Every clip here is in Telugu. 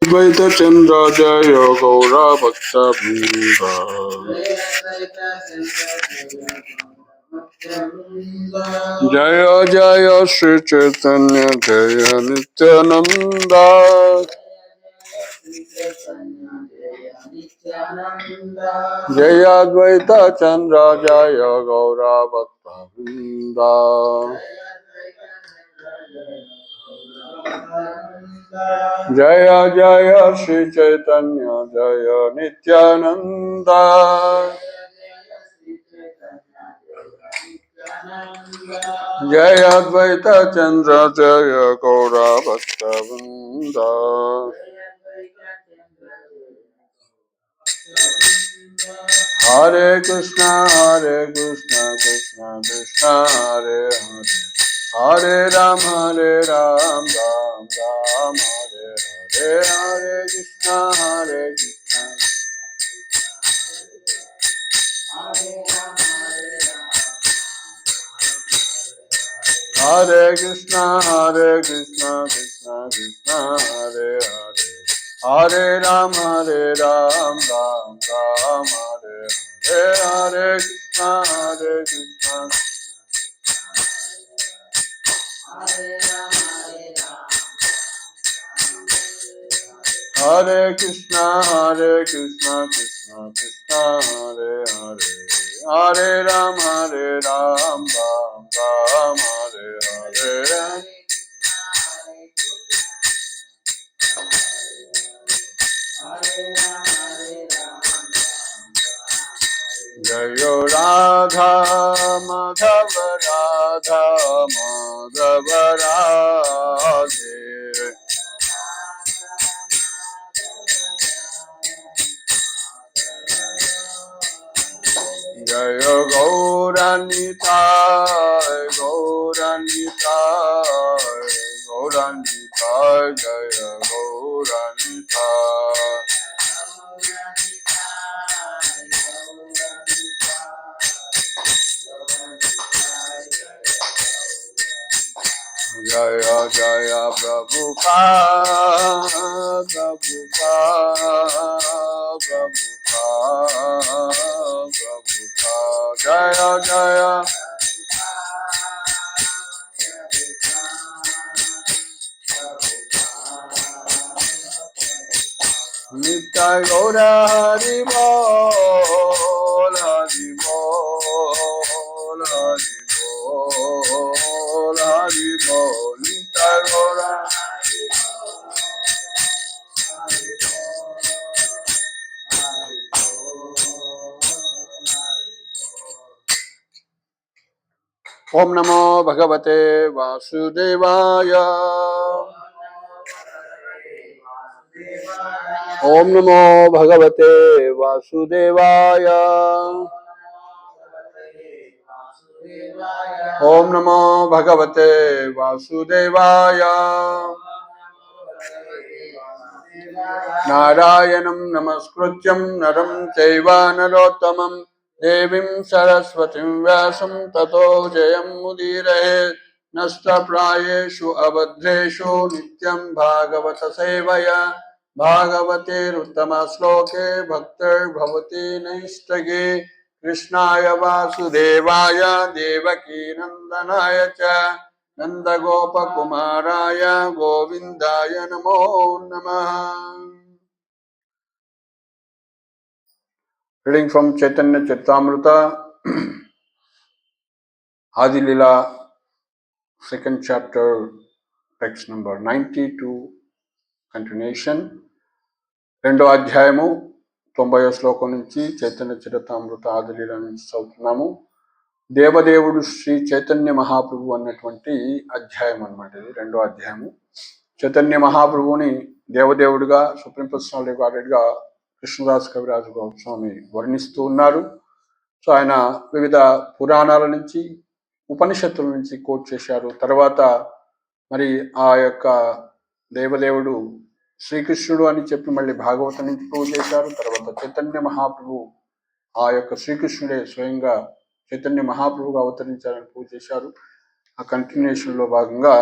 Advaita Chandra Jaya Gaura Bhakta Vrinda. Jaya Jaya Shri Chaitanya Jaya Nityananda. Jaya Advaita Chandra Jaya Gaura Bhakta Vrinda. Jaya Jaya Shri Chaitanya Jaya Nityananda. Jaya Advaita Chandra Jaya Gaura Bhakta Vrinda. Hare Krishna Krishna Krishna Hare Hare, Hare Ram Ram Ram Hare Hare, Hare Krishna Hare Krishna Krishna Krishna Hare Hare, Hare Ram Ram Ram Hare Hare, Hare Krishna Hare Krishna Krishna Krishna Hare Hare, Hare Ram Ram Ram Hare Hare. Jayo Radha Madhava Radha Madhava Radhe, Jayo Gauranitai Gauranitai Gauranitai, Jaya Gauranitai. Jaya Jaya Prabhupada Prabhupada Prabhupada Prabhupada, Jaya Jaya Nitai Gaura Hari Bol Hari Bol Hari Bol Hari Bol, Nitai Gaura Om Namo Bhagavate Vasudevaya. Om Namo Bhagavate Vasudevaya. Om Namo Bhagavate Vasudevaya. Narayanam Namaskrutyam Naram Chaiva Narottamam Devim Saraswatim Vyasam Tato Jayam Mudirahe. Nasta Prayeshu Abhadreshu Nityam Bhagavata Sevaya. Bhagavate Uttama Sloke Bhaktar Bhavati Naistage. Krishnaya Vasudevaya Devaki Nandanaya Cha Nanda Gopa Kumaraya Govindaya Namo Namaha. Reading from Chaitanya Charitamrita, Adi Lila, second chapter, text number 92, continuation. రెండో అధ్యాయము 90వ శ్లోకం నుంచి చైతన్య చరితామృత ఆదిలీల నుంచి చదువుతున్నాము. దేవదేవుడు శ్రీ చైతన్య మహాప్రభు అన్నటువంటి అధ్యాయం అన్నమాట. ఇది రెండో అధ్యాయము. చైతన్య మహాప్రభువుని దేవదేవుడిగా, సుప్రీం పర్సనాలిటీ గార్డెడ్గా కృష్ణదాస్ కవిరాజు గోస్వామి వర్ణిస్తూ ఉన్నారు. సో ఆయన వివిధ పురాణాల నుంచి, ఉపనిషత్తుల నుంచి కోట్ చేశారు. తర్వాత మరి ఆ యొక్క దేవదేవుడు శ్రీకృష్ణుడు అని చెప్పి మళ్ళీ భాగవతం నుంచి ప్రూవ్ చేశారు. తర్వాత చైతన్య మహాప్రభు ఆ యొక్క శ్రీకృష్ణుడే స్వయంగా చైతన్య మహాప్రభుగా అవతరించాలని ప్రూవ్ చేశారు. ఆ కంటిన్యూషన్ లో భాగంగా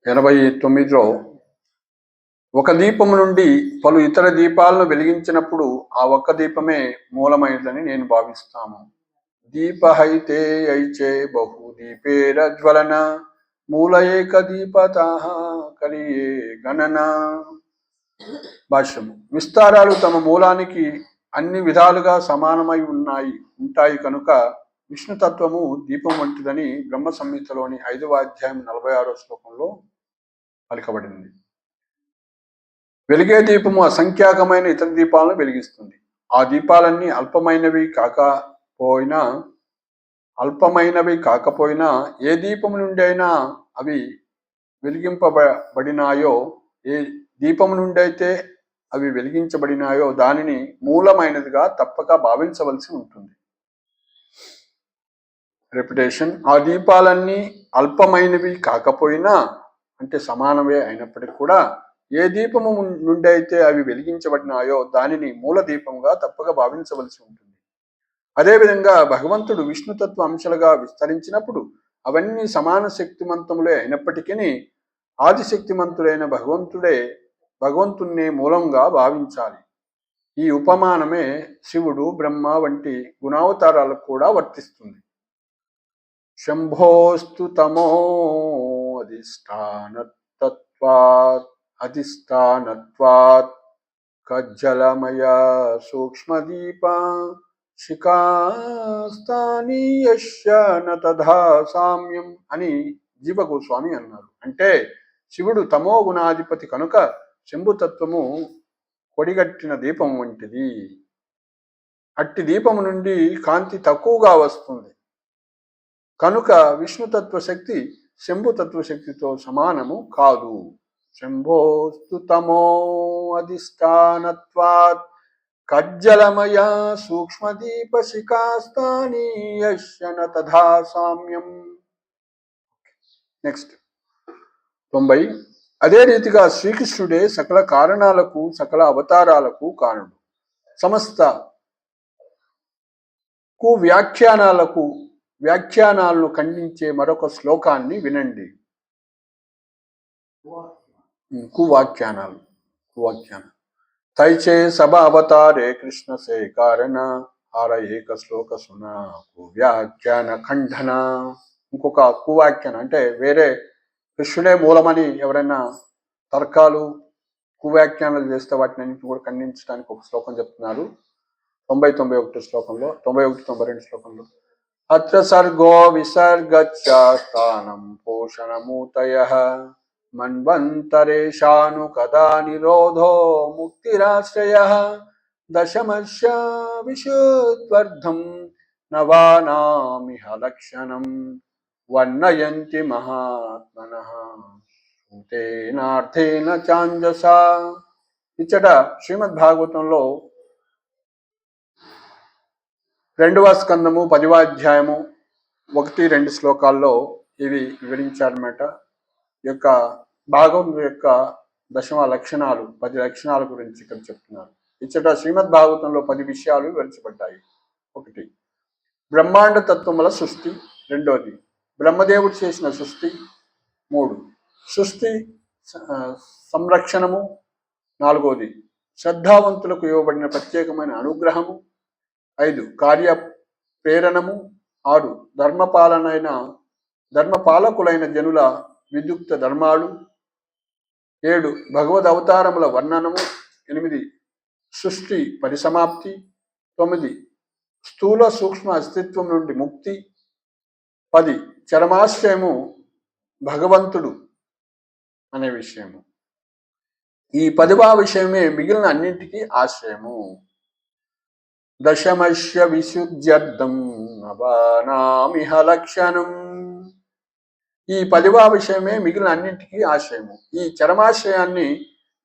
89లో ఒక దీపము నుండి పలు ఇతర దీపాలను వెలిగించినప్పుడు ఆ ఒక్క దీపమే మూలమైనదని నేను భావిస్తాను. దీపహైతే ఐచే బహు దీపేర జ్వలన మూల ఏక దీపతాః కలియే గణన. భాష్యము. విస్తారాలు తమ మూలానికి అన్ని విధాలుగా సమానమై ఉంటాయి కనుక విష్ణుతత్వము దీపం వంటిదని బ్రహ్మ సంహితలోని 5వ అధ్యాయం 46వ శ్లోకంలో పలికబడింది. వెలిగే దీపము అసంఖ్యాకమైన ఇతర దీపాలను వెలిగిస్తుంది. ఆ దీపాలన్నీ అల్పమైనవి కాకపోయినా ఏ దీపము నుండి అయినా అవి వెలిగింపబడినాయో, ఏ దీపము నుండి అయితే అవి వెలిగించబడినాయో దానిని మూలమైనదిగా తప్పక భావించవలసి ఉంటుంది. రెప్యుటేషన్. ఆ దీపాలన్నీ అల్పమైనవి కాకపోయినా, అంటే సమానమే అయినప్పటికీ కూడా, ఏ దీపము నుండి అయితే అవి వెలిగించబడినాయో దానిని మూల దీపంగా తప్పక భావించవలసి ఉంటుంది. అదేవిధంగా భగవంతుడు విష్ణుతత్వ అంశాలుగా విస్తరించినప్పుడు అవన్నీ సమాన శక్తిమంతములే అయినప్పటికీ ఆదిశక్తిమంతుడైన భగవంతుణ్ణి మూలంగా భావించాలి. ఈ ఉపమానమే శివుడు, బ్రహ్మ వంటి గుణావతారాలకు కూడా వర్తిస్తుంది. శంభోస్తు తమో అధిష్టానత్వాత్ కజ్జలమయ సూక్ష్మదీప శిఖాస్థానీయస్య నతథా సామ్యం అని జీవగోస్వామి అన్నారు. అంటే శివుడు తమో గుణాధిపతి కనుక శంభుతత్వము కొడిగట్టిన దీపం వంటిది. అట్టి దీపము నుండి కాంతి తక్కువగా వస్తుంది కనుక విష్ణుతత్వ శక్తి శంభుతత్వ శక్తితో సమానము కాదు. శంభోస్తు తమో అధిష్టానత్వాత్ కజ్జలమయ సూక్ష్మదీప శిఖాస్థానీయస్య తథా సామ్యం. నెక్స్ట్ 90. అదే రీతిగా శ్రీకృష్ణుడే సకల కారణాలకు, సకల అవతారాలకు కారణుడు. సమస్త వ్యాఖ్యానాలను ఖండించే మరొక శ్లోకాన్ని వినండి. కువాఖ్యానాలు. తైచే సభ అవతారే కృష్ణ సే కారణ హార ఏక శ్లోక సున కువ్యాఖ్యాన ఖండన. ఇంకొక కువాఖ్యానం అంటే వేరే కృష్ణుడే మూలమని ఎవరైనా తర్కాలు కువ్యాఖ్యానాలు చేస్తే వాటిని కూడా ఖండించడానికి ఒక శ్లోకం చెప్తున్నారు. 91 శ్లోకంలో, 92 శ్లోకంలో అత్ర సర్గో విసర్గచ్చ స్థానం పోషణమూతయః మన్వంతరేషాను కదా నిరోధో ముక్తిరాశ్రయః దశమస్య విశుద్ధ్వర్ధం నవానామిహ లక్షణం వర్ణయంతి మహాత్మనః సూతేనార్థేన చాంజసా. ఇచ్చట శ్రీమద్ భాగవతంలో 2వ స్కందము 10వ అధ్యాయము 1-2 శ్లోకాల్లో ఇవి వివరించారన్నమాట. యొక్క భాగం యొక్క దశమ లక్షణాలు, 10 లక్షణాల గురించి ఇక్కడ చెప్తున్నారు. ఇచ్చట శ్రీమద్ భాగవతంలో 10 విషయాలు వివరించబడ్డాయి. 1, బ్రహ్మాండ తత్వముల సృష్టి. 2, బ్రహ్మదేవుడు చేసిన సృష్టి. 3, సృష్టి సంరక్షణము. 4, శ్రద్ధావంతులకు ఇవ్వబడిన ప్రత్యేకమైన అనుగ్రహము. 5, కార్య ప్రేరణము. 6, ధర్మపాలకులైన జనుల విద్యుక్త ధర్మాలు. 7, భగవద్ అవతారముల వర్ణనము. 8, సృష్టి పరిసమాప్తి. 9, స్థూల సూక్ష్మ అస్తిత్వం నుండి ముక్తి. 10, చరమాశ్రయము భగవంతుడు అనే విషయము. ఈ 10వ విషయమే మిగిలిన అన్నింటికీ ఆశ్రయము. దశమస్య విశుద్ధ్యర్థం నవానామిహ లక్షణం. ఈ 10వ విషయమే మిగిలిన అన్నింటికీ ఆశ్రయము. ఈ చరమాశ్రయాన్ని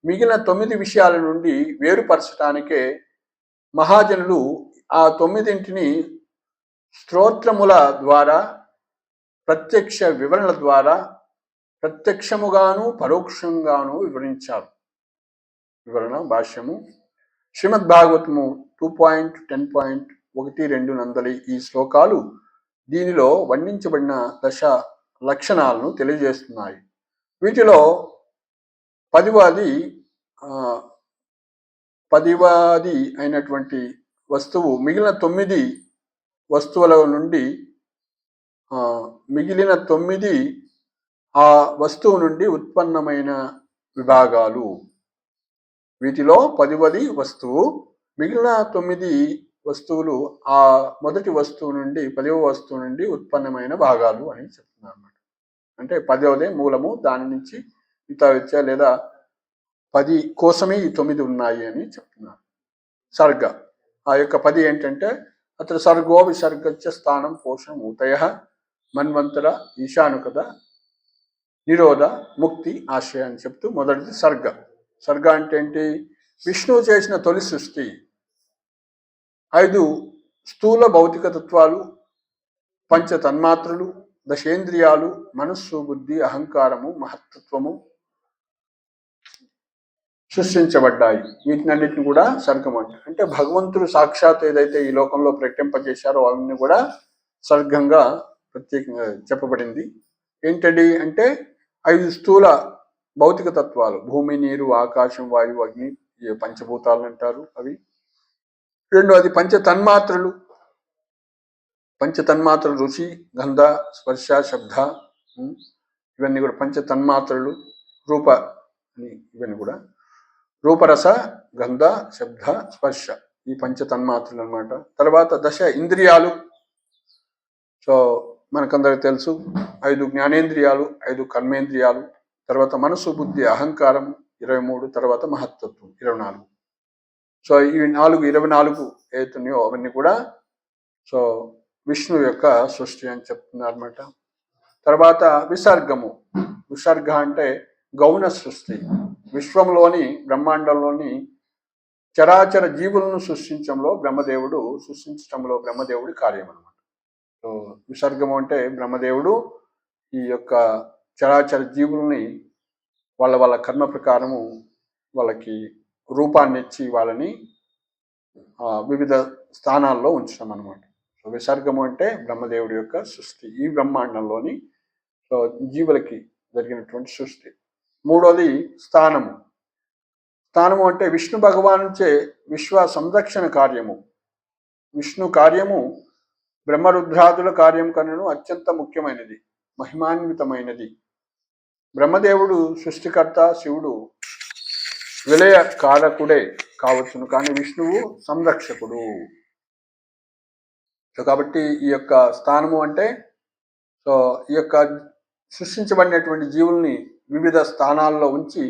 మిగిలిన 9 విషయాల నుండి వేరుపరచడానికే మహాజనులు ఆ 9 స్తోత్రముల ద్వారా, ప్రత్యక్ష వివరణల ద్వారా ప్రత్యక్షముగాను పరోక్షంగాను వివరించారు. వివరణ భాష్యము. శ్రీమద్ భాగవతము 2.10.1-2 నందలి ఈ శ్లోకాలు దీనిలో వర్ణించబడిన దశ లక్షణాలను తెలియజేస్తున్నాయి. వీటిలో పదివాది పదివాది అయినటువంటి వస్తువు మిగిలిన 9 వస్తువుల నుండి మిగిలిన 9 ఆ వస్తువు నుండి ఉత్పన్నమైన విభాగాలు. వీటిలో 10వది వస్తువు, మిగిలిన 9 వస్తువులు ఆ మొదటి వస్తువు నుండి 10వ వస్తువు నుండి ఉత్పన్నమైన భాగాలు అని చెప్తున్నారు అన్నమాట. అంటే 10వదే మూలము, దాని నుంచి మిగతా వచ్చా లేదా 10 కోసమే ఈ 9 ఉన్నాయి అని చెప్తున్నారు. సర్గ ఆ యొక్క 10 ఏంటంటే అత్ర సర్గో విసర్గచ్చ స్థానం పోషణం ఊతయ మన్వంతర ఈశానుకత నిరోధ ముక్తి ఆశయ అని చెప్తూ మొదటిది సర్గ. సర్గ అంటే ఏంటి? విష్ణువు చేసిన తొలి సృష్టి 5 స్థూల భౌతిక తత్వాలు, పంచ తన్మాత్రలు, దశేంద్రియాలు, మనస్సు, బుద్ధి, అహంకారము, మహత్తత్వము సృష్టించబడ్డాయి. వీటినన్నిటిని కూడా సర్గం అంటారు. అంటే భగవంతుడు సాక్షాత్ ఏదైతే ఈ లోకంలో ప్రకటింపజేశారో అవన్నీ కూడా సర్గంగా ప్రత్యేకంగా చెప్పబడింది. ఏంటది అంటే 5 స్థూల భౌతిక తత్వాలు, భూమి, నీరు, ఆకాశం, వాయువు, అగ్ని, పంచభూతాలు అంటారు అవి. రెండోది పంచ తన్మాత్రలు. రుచి, గంధ, స్పర్శ, శబ్ద, ఇవన్నీ కూడా పంచ తన్మాత్రలు. రూప అని ఇవన్నీ కూడా రూపరస, గంధ, శబ్ద, స్పర్శ, ఈ పంచ తన్మాత్రలు అనమాట. తర్వాత దశ ఇంద్రియాలు. సో మనకందరికి తెలుసు 5 జ్ఞానేంద్రియాలు, 5 కర్మేంద్రియాలు, తర్వాత మనసు, బుద్ధి, అహంకారం 23, తర్వాత మహత్తత్వం 24. సో ఈ 24 ఏతున్నాయో అవన్నీ కూడా సో విష్ణువు యొక్క సృష్టి అని చెప్తున్నారు అనమాట. తర్వాత విసర్గము. విసర్గ అంటే గౌణ సృష్టి. విశ్వంలోని బ్రహ్మాండంలోని చరాచర జీవులను సృష్టించడంలో బ్రహ్మదేవుడి కార్యం అనమాట. సో విసర్గము అంటే బ్రహ్మదేవుడు ఈ యొక్క చరాచర జీవుల్ని వాళ్ళ కర్మ ప్రకారము వాళ్ళకి రూపాన్ని ఇచ్చి వాళ్ళని వివిధ స్థానాల్లో ఉంచడం అనమాట. సో విసర్గము అంటే బ్రహ్మదేవుడి యొక్క సృష్టి, ఈ బ్రహ్మాండంలోని సో జీవులకి జరిగినటువంటి సృష్టి. మూడోది స్థానము. స్థానము అంటే విష్ణు భగవానుచే విశ్వ సంరక్షణ కార్యము. విష్ణు కార్యము బ్రహ్మరుద్రాదుల కార్యం కనును అత్యంత ముఖ్యమైనది, మహిమాన్వితమైనది. బ్రహ్మదేవుడు సృష్టికర్త, శివుడు విలయ కారకుడే కావచ్చును, కానీ విష్ణువు సంరక్షకుడు. సో కాబట్టి ఈ యొక్క స్థానము అంటే సో ఈ యొక్క సృష్టించబడినటువంటి జీవుల్ని వివిధ స్థానాల్లో ఉంచి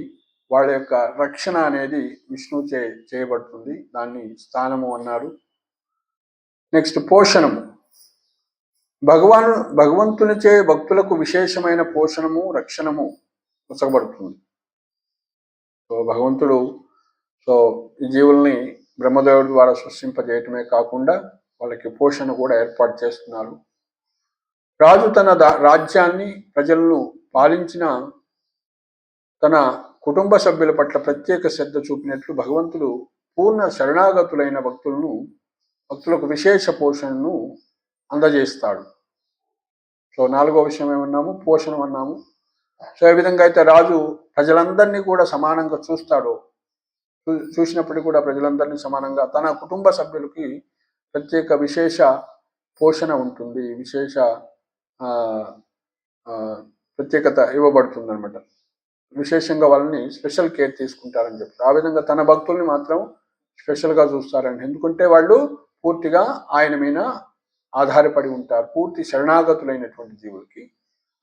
వాళ్ళ యొక్క రక్షణ అనేది విష్ణువు చేయబడుతుంది. దాన్ని స్థానము అన్నారు. నెక్స్ట్ పోషణము. భగవంతునిచే భక్తులకు విశేషమైన పోషణము, రక్షణము పొసగబడుతుంది. సో భగవంతుడు సో ఈ జీవుల్ని బ్రహ్మదేవుడి ద్వారా సృష్టింపజేయటమే కాకుండా వాళ్ళకి పోషణ కూడా ఏర్పాటు చేస్తున్నారు. రాజు తన రాజ్యాన్ని, ప్రజలను పాలించిన తన కుటుంబ సభ్యుల పట్ల ప్రత్యేక శ్రద్ధ చూపినట్లు భగవంతుడు పూర్ణ శరణాగతులైన భక్తులకు విశేష పోషణను అందజేస్తాడు. సో 4వ విషయం ఏమన్నాము? పోషణం అన్నాము. సో ఏ విధంగా అయితే రాజు ప్రజలందరినీ కూడా సమానంగా చూస్తాడో, చూసినప్పటికీ కూడా ప్రజలందరినీ సమానంగా తన కుటుంబ సభ్యులకి ప్రత్యేక విశేష పోషణ ఉంటుంది, విశేష ప్రత్యేకత ఇవ్వబడుతుంది అనమాట. విశేషంగా వాళ్ళని స్పెషల్ కేర్ తీసుకుంటారని చెప్తారు. ఆ విధంగా తన భక్తుల్ని మాత్రం స్పెషల్గా చూస్తారని. ఎందుకంటే వాళ్ళు పూర్తిగా ఆయన మీద ఆధారపడి ఉంటారు. పూర్తి శరణాగతులైనటువంటి జీవులకి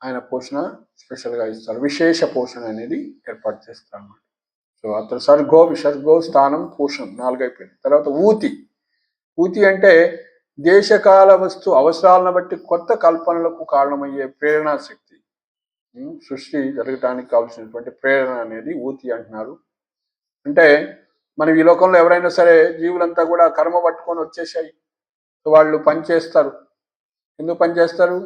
ఆయన పోషణ స్పెషల్గా ఇస్తారు. విశేష పోషణ అనేది ఏర్పాటు చేస్తారు అన్నమాట. సో అతను సర్గో, విసర్గో, స్థానం, పోషణం 4 అయిపోయింది. తర్వాత ఊతి అంటే దేశకాల వస్తు అవసరాలను బట్టి కొత్త కల్పనలకు కారణమయ్యే ప్రేరణా శక్తి. సృష్టి జరగటానికి కావాల్సినటువంటి ప్రేరణ అనేది ఊతి అంటున్నారు. అంటే మనం ఈ లోకంలో ఎవరైనా సరే జీవులంతా కూడా కర్మ పట్టుకొని వచ్చేసాయి. వాళ్ళు పనిచేస్తారు. ఎందుకు పనిచేస్తారు?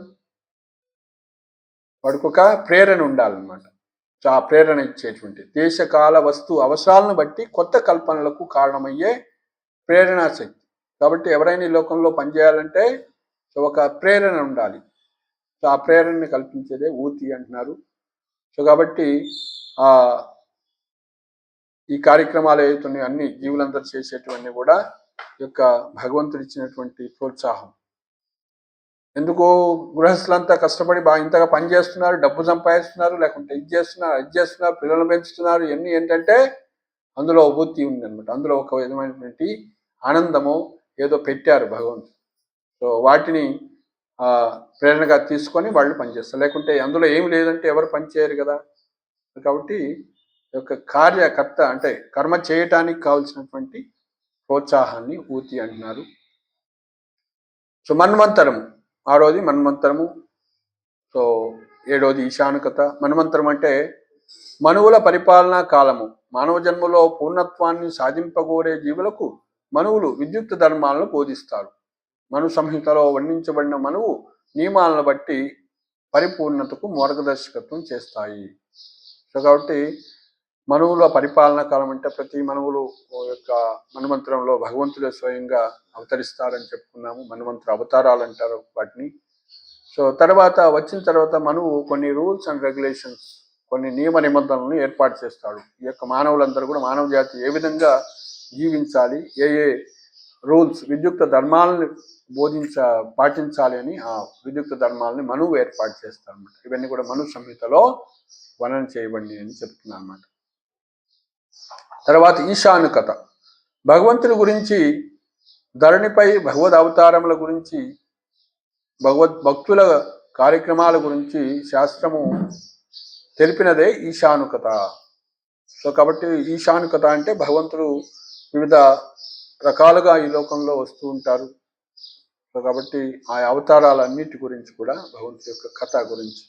వాడికి ఒక ప్రేరణ ఉండాలన్నమాట. సో ఆ ప్రేరణ ఇచ్చేటువంటి దేశకాల వస్తు అవసరాలను బట్టి కొత్త కల్పనలకు కారణమయ్యే ప్రేరణా శక్తి. కాబట్టి ఎవరైనా ఈ లోకంలో పనిచేయాలంటే సో ఒక ప్రేరణ ఉండాలి. సో ఆ ప్రేరణని కల్పించేదే ఊతి అంటున్నారు. సో కాబట్టి ఆ ఈ కార్యక్రమాలు ఏవైతున్నాయో అన్ని జీవులందరూ చేసేటువంటి కూడా ఈ యొక్క భగవంతుడు ఇచ్చినటువంటి ప్రోత్సాహం. ఎందుకు గృహస్థులంతా కష్టపడి బాగా ఇంతగా పని చేస్తున్నారు, డబ్బు సంపాదిస్తున్నారు, లేకుంటే ఇది చేస్తున్నారు, పిల్లలు పెంచుతున్నారు. ఇవన్నీ ఏంటంటే అందులో బుద్ధి ఉందన్నమాట. అందులో ఒక విధమైనటువంటి ఆనందము ఏదో పెట్టారు భగవంతుడు. సో వాటిని ప్రేరణగా తీసుకొని వాళ్ళు పనిచేస్తారు. లేకుంటే అందులో ఏమి లేదంటే ఎవరు పని చేయరు కదా. కాబట్టి యొక్క కార్యకర్త అంటే కర్మ చేయటానికి కావలసినటువంటి ప్రోత్సాహాన్ని ఊతి అంటున్నారు. సో మన్వంతరము 6వది మన్వంతరము. సో 7వది ఈశానుకత. మన్వంతరం అంటే మనువుల పరిపాలనా కాలము. మానవ జన్మలో పూర్ణత్వాన్ని సాధింపగోరే జీవులకు మనువులు విద్యుత్ ధర్మాలను బోధిస్తారు. మను సంహితలో వర్ణించబడిన మనువు నియమాలను బట్టి పరిపూర్ణతకు మార్గదర్శకత్వం చేస్తాయి. సో కాబట్టి మనువుల పరిపాలనా కాలం అంటే ప్రతి మనువులు యొక్క మన్వంతరంలో భగవంతుడే స్వయంగా అవతరిస్తారని చెప్పుకున్నాము. మన్వంతర అవతారాలు అంటారు వాటిని. సో వచ్చిన తర్వాత మనువు కొన్ని రూల్స్ అండ్ రెగ్యులేషన్స్, కొన్ని నియమ నిబంధనలను ఏర్పాటు చేస్తాడు. ఈ యొక్క మానవులందరూ కూడా మానవ జాతి ఏ విధంగా జీవించాలి, ఏ రూల్స్ విద్యుక్త ధర్మాలను పాటించాలి అని ఆ విద్యుక్త ధర్మాలని మనువు ఏర్పాటు చేస్తాడు అన్నమాట. ఇవన్నీ కూడా మను సంహితలో వర్ణన చేయబడి అని చెప్తున్నాను అన్నమాట. తర్వాత ఈశానుకత. భగవంతుని గురించి, ధరణిపై భగవద్ అవతారముల గురించి, భక్తుల కార్యక్రమాల గురించి శాస్త్రము తెలిపినదే ఈశానుకత. సో కాబట్టి ఈశానుకత అంటే భగవంతుడు వివిధ రకాలుగా ఈ లోకంలో వస్తూ ఉంటారు. సో కాబట్టి ఆ అవతారాలన్నిటి గురించి కూడా భగవంతుడి యొక్క కథ గురించి,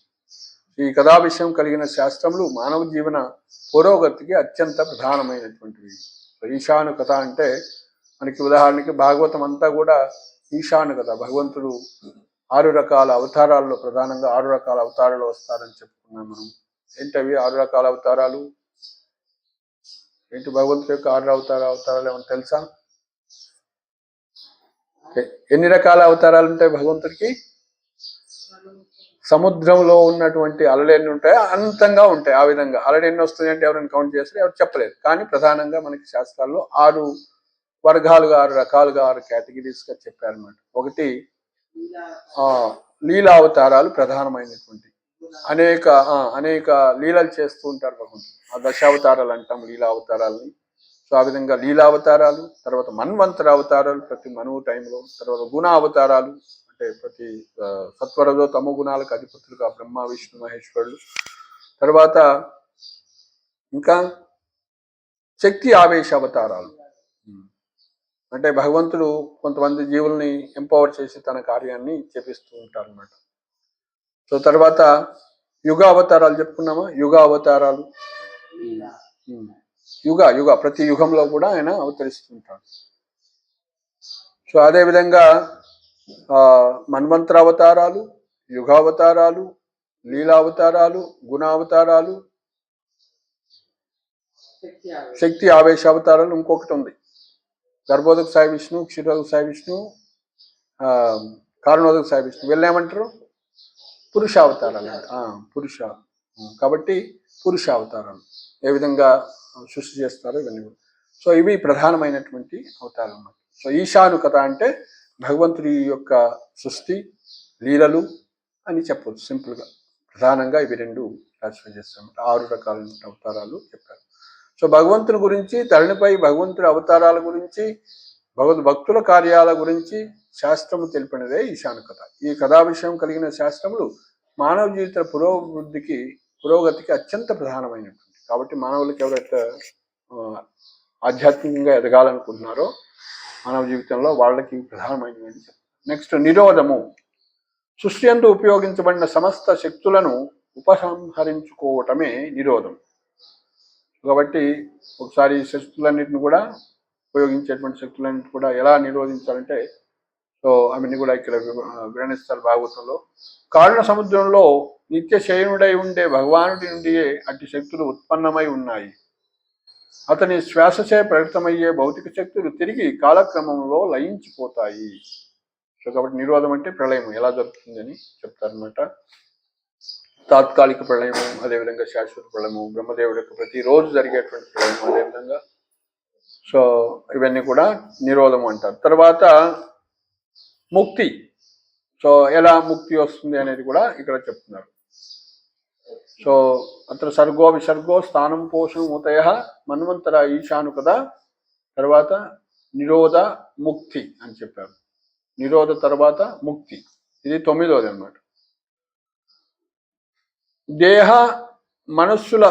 ఈ కథా విషయం కలిగిన శాస్త్రములు మానవ జీవన పురోగతికి అత్యంత ప్రధానమైనటువంటివి. సో ఈశానుకత అంటే మనకి ఉదాహరణకి భాగవతం అంతా కూడా ఈశానుకత. భగవంతుడు 6 రకాల అవతారాల్లో ప్రధానంగా 6 రకాల అవతారాలు వస్తారని చెప్పుకున్నాం మనం. ఏంటవి 6 రకాల అవతారాలు? ఏంటి భగవంతుడి యొక్క 6 అవతారాలు ఏమన్నా తెలుసా? ఎన్ని రకాల అవతారాలు ఉంటాయి భగవంతుడికి? సముద్రంలో ఉన్నటువంటి అలలు ఎన్ని ఉంటాయో అనంతంగా ఉంటాయి. ఆ విధంగా అలలు ఎన్ని వస్తాయి అంటే ఎవరైనా కౌంట్ చేస్తే ఎవరు చెప్పలేదు. కానీ ప్రధానంగా మనకి శాస్త్రాల్లో 6 వర్గాలుగా, 6 రకాలుగా, 6 కేటగిరీస్గా చెప్పారన్నమాట. ఒకటి లీలా అవతారాలు ప్రధానమైనటువంటి అనేక లీలలు చేస్తూ ఉంటారు భగవంతుడు. ఆ దశావతారాలు అంటాం లీలా అవతారాలని. సో ఆ విధంగా లీలా అవతారాలు, తర్వాత మన్వంతర అవతారాలు ప్రతి మనువు టైంలో, తర్వాత గుణ అవతారాలు అంటే ప్రతి సత్వరజో తమో గుణాలకు అధిపతులుగా బ్రహ్మ విష్ణు మహేశ్వరుడు. తర్వాత ఇంకా శక్తి ఆవేశ అవతారాలు అంటే భగవంతుడు కొంతమంది జీవుల్ని ఎంపవర్ చేసి తన కార్యాన్ని చేపిస్తూ ఉంటారు అన్నమాట. సో తర్వాత యుగ అవతారాలు చెప్పుకున్నామా? యుగ అవతారాలు యుగ ప్రతి యుగంలో కూడా ఆయన అవతరిస్తుంటాడు. సో అదేవిధంగా మన్వంతర అవతారాలు, యుగావతారాలు, లీలావతారాలు, గుణావతారాలు, శక్తి ఆవేశ అవతారాలు. ఇంకొకటి ఉంది, గర్భోదక సాయి విష్ణు, క్షీరోదక సాయి విష్ణు, కారణోదక సాయి విష్ణు. వీళ్ళేమంటారు? పురుషావతారాలు అంట. కాబట్టి పురుషావతారాలు ఏ విధంగా సృష్టి చేస్తారో ఇవన్నీ. సో ఇవి ప్రధానమైనటువంటి అవతారాలు అన్నమాట. సో ఈశానుకత అంటే భగవంతుడి యొక్క సృష్టి లీలలు అని చెప్పవచ్చు సింపుల్గా. ప్రధానంగా ఇవి 2 క్లాసిఫై చేస్తారన్నమాట. 6 రకాల అవతారాలు చెప్పారు. సో భగవంతుని గురించి, ధరణిపై భగవంతుడి అవతారాల గురించి, భక్తుల కార్యాల గురించి శాస్త్రము తెలిపినదే ఈశానుకత. ఈ కథా విషయం కలిగిన శాస్త్రములు మానవ జీవిత పురోగతికి అత్యంత ప్రధానమైనటువంటి. కాబట్టి మానవులకి ఎవరైతే ఆధ్యాత్మికంగా ఎదగాలనుకుంటున్నారో మానవ జీవితంలో వాళ్ళకి ప్రధానమైనవి. నెక్స్ట్ నిరోధము. సృష్టి యందు ఉపయోగించబడిన సమస్త శక్తులను ఉపసంహరించుకోవటమే నిరోధం. కాబట్టి ఒకసారి శక్తులన్నింటిని కూడా ఉపయోగించేటువంటి శక్తులన్నింటిని కూడా ఎలా నిరోధించాలంటే, సో అవన్నీ కూడా ఇక్కడ వివరణిస్తారు భాగవతంలో. కారుణ సముద్రంలో నిత్య శయనుడై ఉండే భగవానుడి నుండియే అట్టి శక్తులు ఉత్పన్నమై ఉన్నాయి. అతని శ్వాసచే ప్రకటమయ్యే భౌతిక శక్తులు తిరిగి కాలక్రమంలో లయించిపోతాయి. సో కాబట్టి నిరోధం అంటే ప్రళయం ఎలా జరుగుతుందని చెప్తారనమాట. తాత్కాలిక ప్రళయము, అదేవిధంగా శాశ్వత ప్రళయము, బ్రహ్మదేవుడి యొక్క ప్రతిరోజు జరిగేటువంటి ప్రళయము, అదేవిధంగా సో ఇవన్నీ కూడా నిరోధము అంటారు. తర్వాత ముక్తి. సో ఎలా ముక్తి వస్తుంది అనేది కూడా ఇక్కడ చెప్తున్నారు. సో అత్ర సర్గో విసర్గో స్థానం పోషం మూతయ మన్వంతర ఈశాను కదా. తర్వాత నిరోధ ముక్తి అని చెప్పారు. నిరోధ తర్వాత ముక్తి, ఇది 9వది అన్నమాట. దేహ మనస్సుల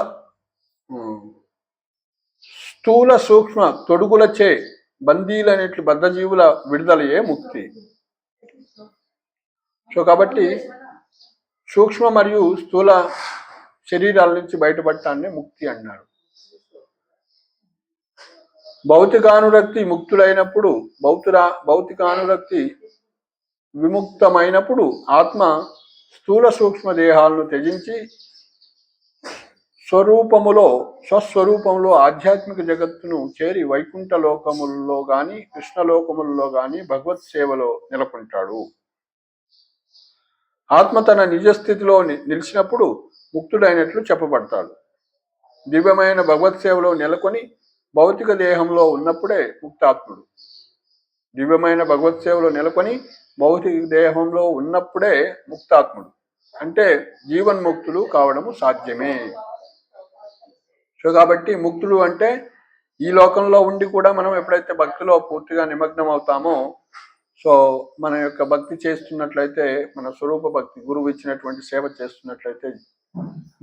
స్థూల సూక్ష్మ తొడుగులచే బందీలనేట్లు బద్ధజీవుల విడుదలయే ముక్తి. సో కాబట్టి సూక్ష్మ మరియు స్థూల శరీరాల నుంచి బయటపడటాన్ని ముక్తి అన్నారు. భౌతికానురక్తి ముక్తులైనప్పుడు, భౌతికానురక్తి విముక్తమైనప్పుడు ఆత్మ స్థూల సూక్ష్మ దేహాలను త్యజించి స్వస్వరూపంలో ఆధ్యాత్మిక జగత్తును చేరి వైకుంఠ లోకములలో గాని కృష్ణలోకములలో గాని భగవత్ సేవలో నెలకొంటాడు. ఆత్మ తన నిజస్థితిలో నిలిచినప్పుడు ముక్తుడైనట్లు చెప్పబడతాడు. దివ్యమైన భగవత్ సేవలో నెలకొని భౌతిక దేహంలో ఉన్నప్పుడే ముక్తాత్ముడు. దివ్యమైన భగవత్ సేవలో నెలకొని భౌతిక దేహంలో ఉన్నప్పుడే ముక్తాత్ముడు అంటే జీవన్ముక్తులు కావడము సాధ్యమే. సో కాబట్టి ముక్తులు అంటే ఈ లోకంలో ఉండి కూడా మనం ఎప్పుడైతే భక్తిలో పూర్తిగా నిమగ్నం అవుతామో, సో మన యొక్క భక్తి చేస్తున్నట్లయితే, మన స్వరూప భక్తి గురువు ఇచ్చినటువంటి సేవ చేస్తున్నట్లయితే,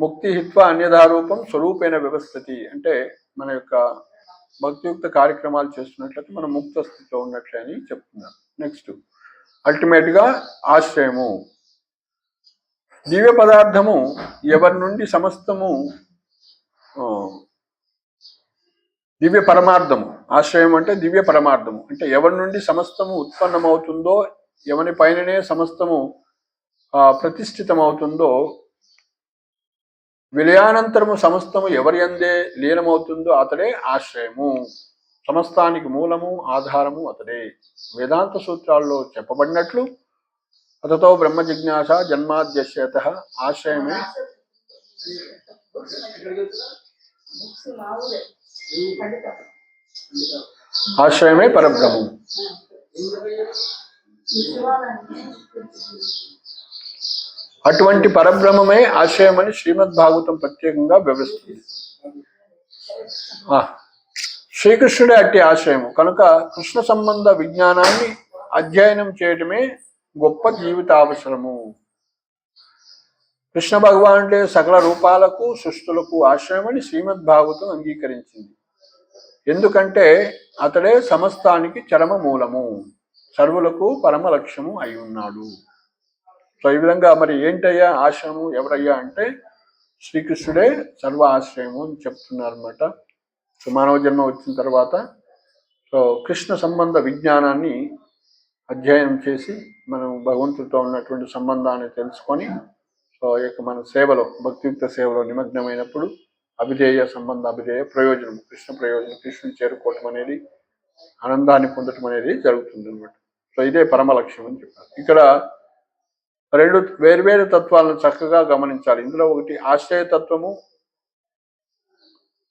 ముక్తి హిత్వ అన్యధారూపం స్వరూపేణ వ్యవస్థతి అంటే మన యొక్క భక్తియుక్త కార్యక్రమాలు చేస్తున్నట్లయితే మనం ముక్త స్థితిలో ఉన్నట్లే అని చెప్తున్నారు. నెక్స్ట్ అల్టిమేట్గా ఆశ్రయము. దివ్య పదార్థము ఎవరి నుండి సమస్తము దివ్య పరమార్థము. ఆశ్రయం అంటే దివ్య పరమార్థము అంటే ఎవరి నుండి సమస్తము ఉత్పన్నమవుతుందో, ఎవరి పైననే సమస్తము ప్రతిష్ఠితమవుతుందో, విలయానంతరము సమస్తము ఎవరి అందే లీనమవుతుందో అతడే ఆశ్రయము. సమస్తానికి మూలము ఆధారము అతడే. వేదాంత సూత్రాల్లో చెప్పబడినట్లు అతతో బ్రహ్మ జిజ్ఞాస జన్మాద్యశ్యత ఆశ్రయమే ఆశ్రయమే పరబ్రహ్మం. అటువంటి పరబ్రహ్మమే ఆశ్రయమని శ్రీమద్భాగవతం ప్రత్యేకంగా వివరిస్తుంది. శ్రీకృష్ణుడే అట్టి ఆశ్రయము కనుక కృష్ణ సంబంధ విజ్ఞానాన్ని అధ్యయనం చేయటమే గొప్ప జీవితావసరము. కృష్ణ భగవానుడే సకల రూపాలకు సృష్టులకు ఆశ్రయమని శ్రీమద్భాగవతం అంగీకరించింది. ఎందుకంటే అతడే సమస్తానికి చరమ మూలము, సర్వులకు పరమ లక్ష్యము అయి ఉన్నాడు. సో ఈ విధంగా మరి ఏంటయ్యా ఆశ్రయము, ఎవరయ్యా అంటే శ్రీకృష్ణుడే సర్వ ఆశ్రయము అని చెప్తున్నారన్నమాట. సో మానవ జన్మ వచ్చిన తర్వాత సో కృష్ణ సంబంధ విజ్ఞానాన్ని అధ్యయనం చేసి మనం భగవంతుడితో ఉన్నటువంటి సంబంధాన్ని తెలుసుకొని సో యొక్క మన సేవలో భక్తియుక్త సేవలో నిమగ్నమైనప్పుడు అభిధేయ సంబంధ అభిధేయ ప్రయోజనం, కృష్ణ ప్రయోజనం, కృష్ణుని చేరుకోవటం అనేది, ఆనందాన్ని పొందటం అనేది జరుగుతుంది అనమాట. సో ఇదే పరమ లక్ష్యం అని చెప్పారు. ఇక్కడ రెండు వేర్వేరు తత్వాలను చక్కగా గమనించాలి. ఇందులో ఒకటి ఆశ్రయతత్వము,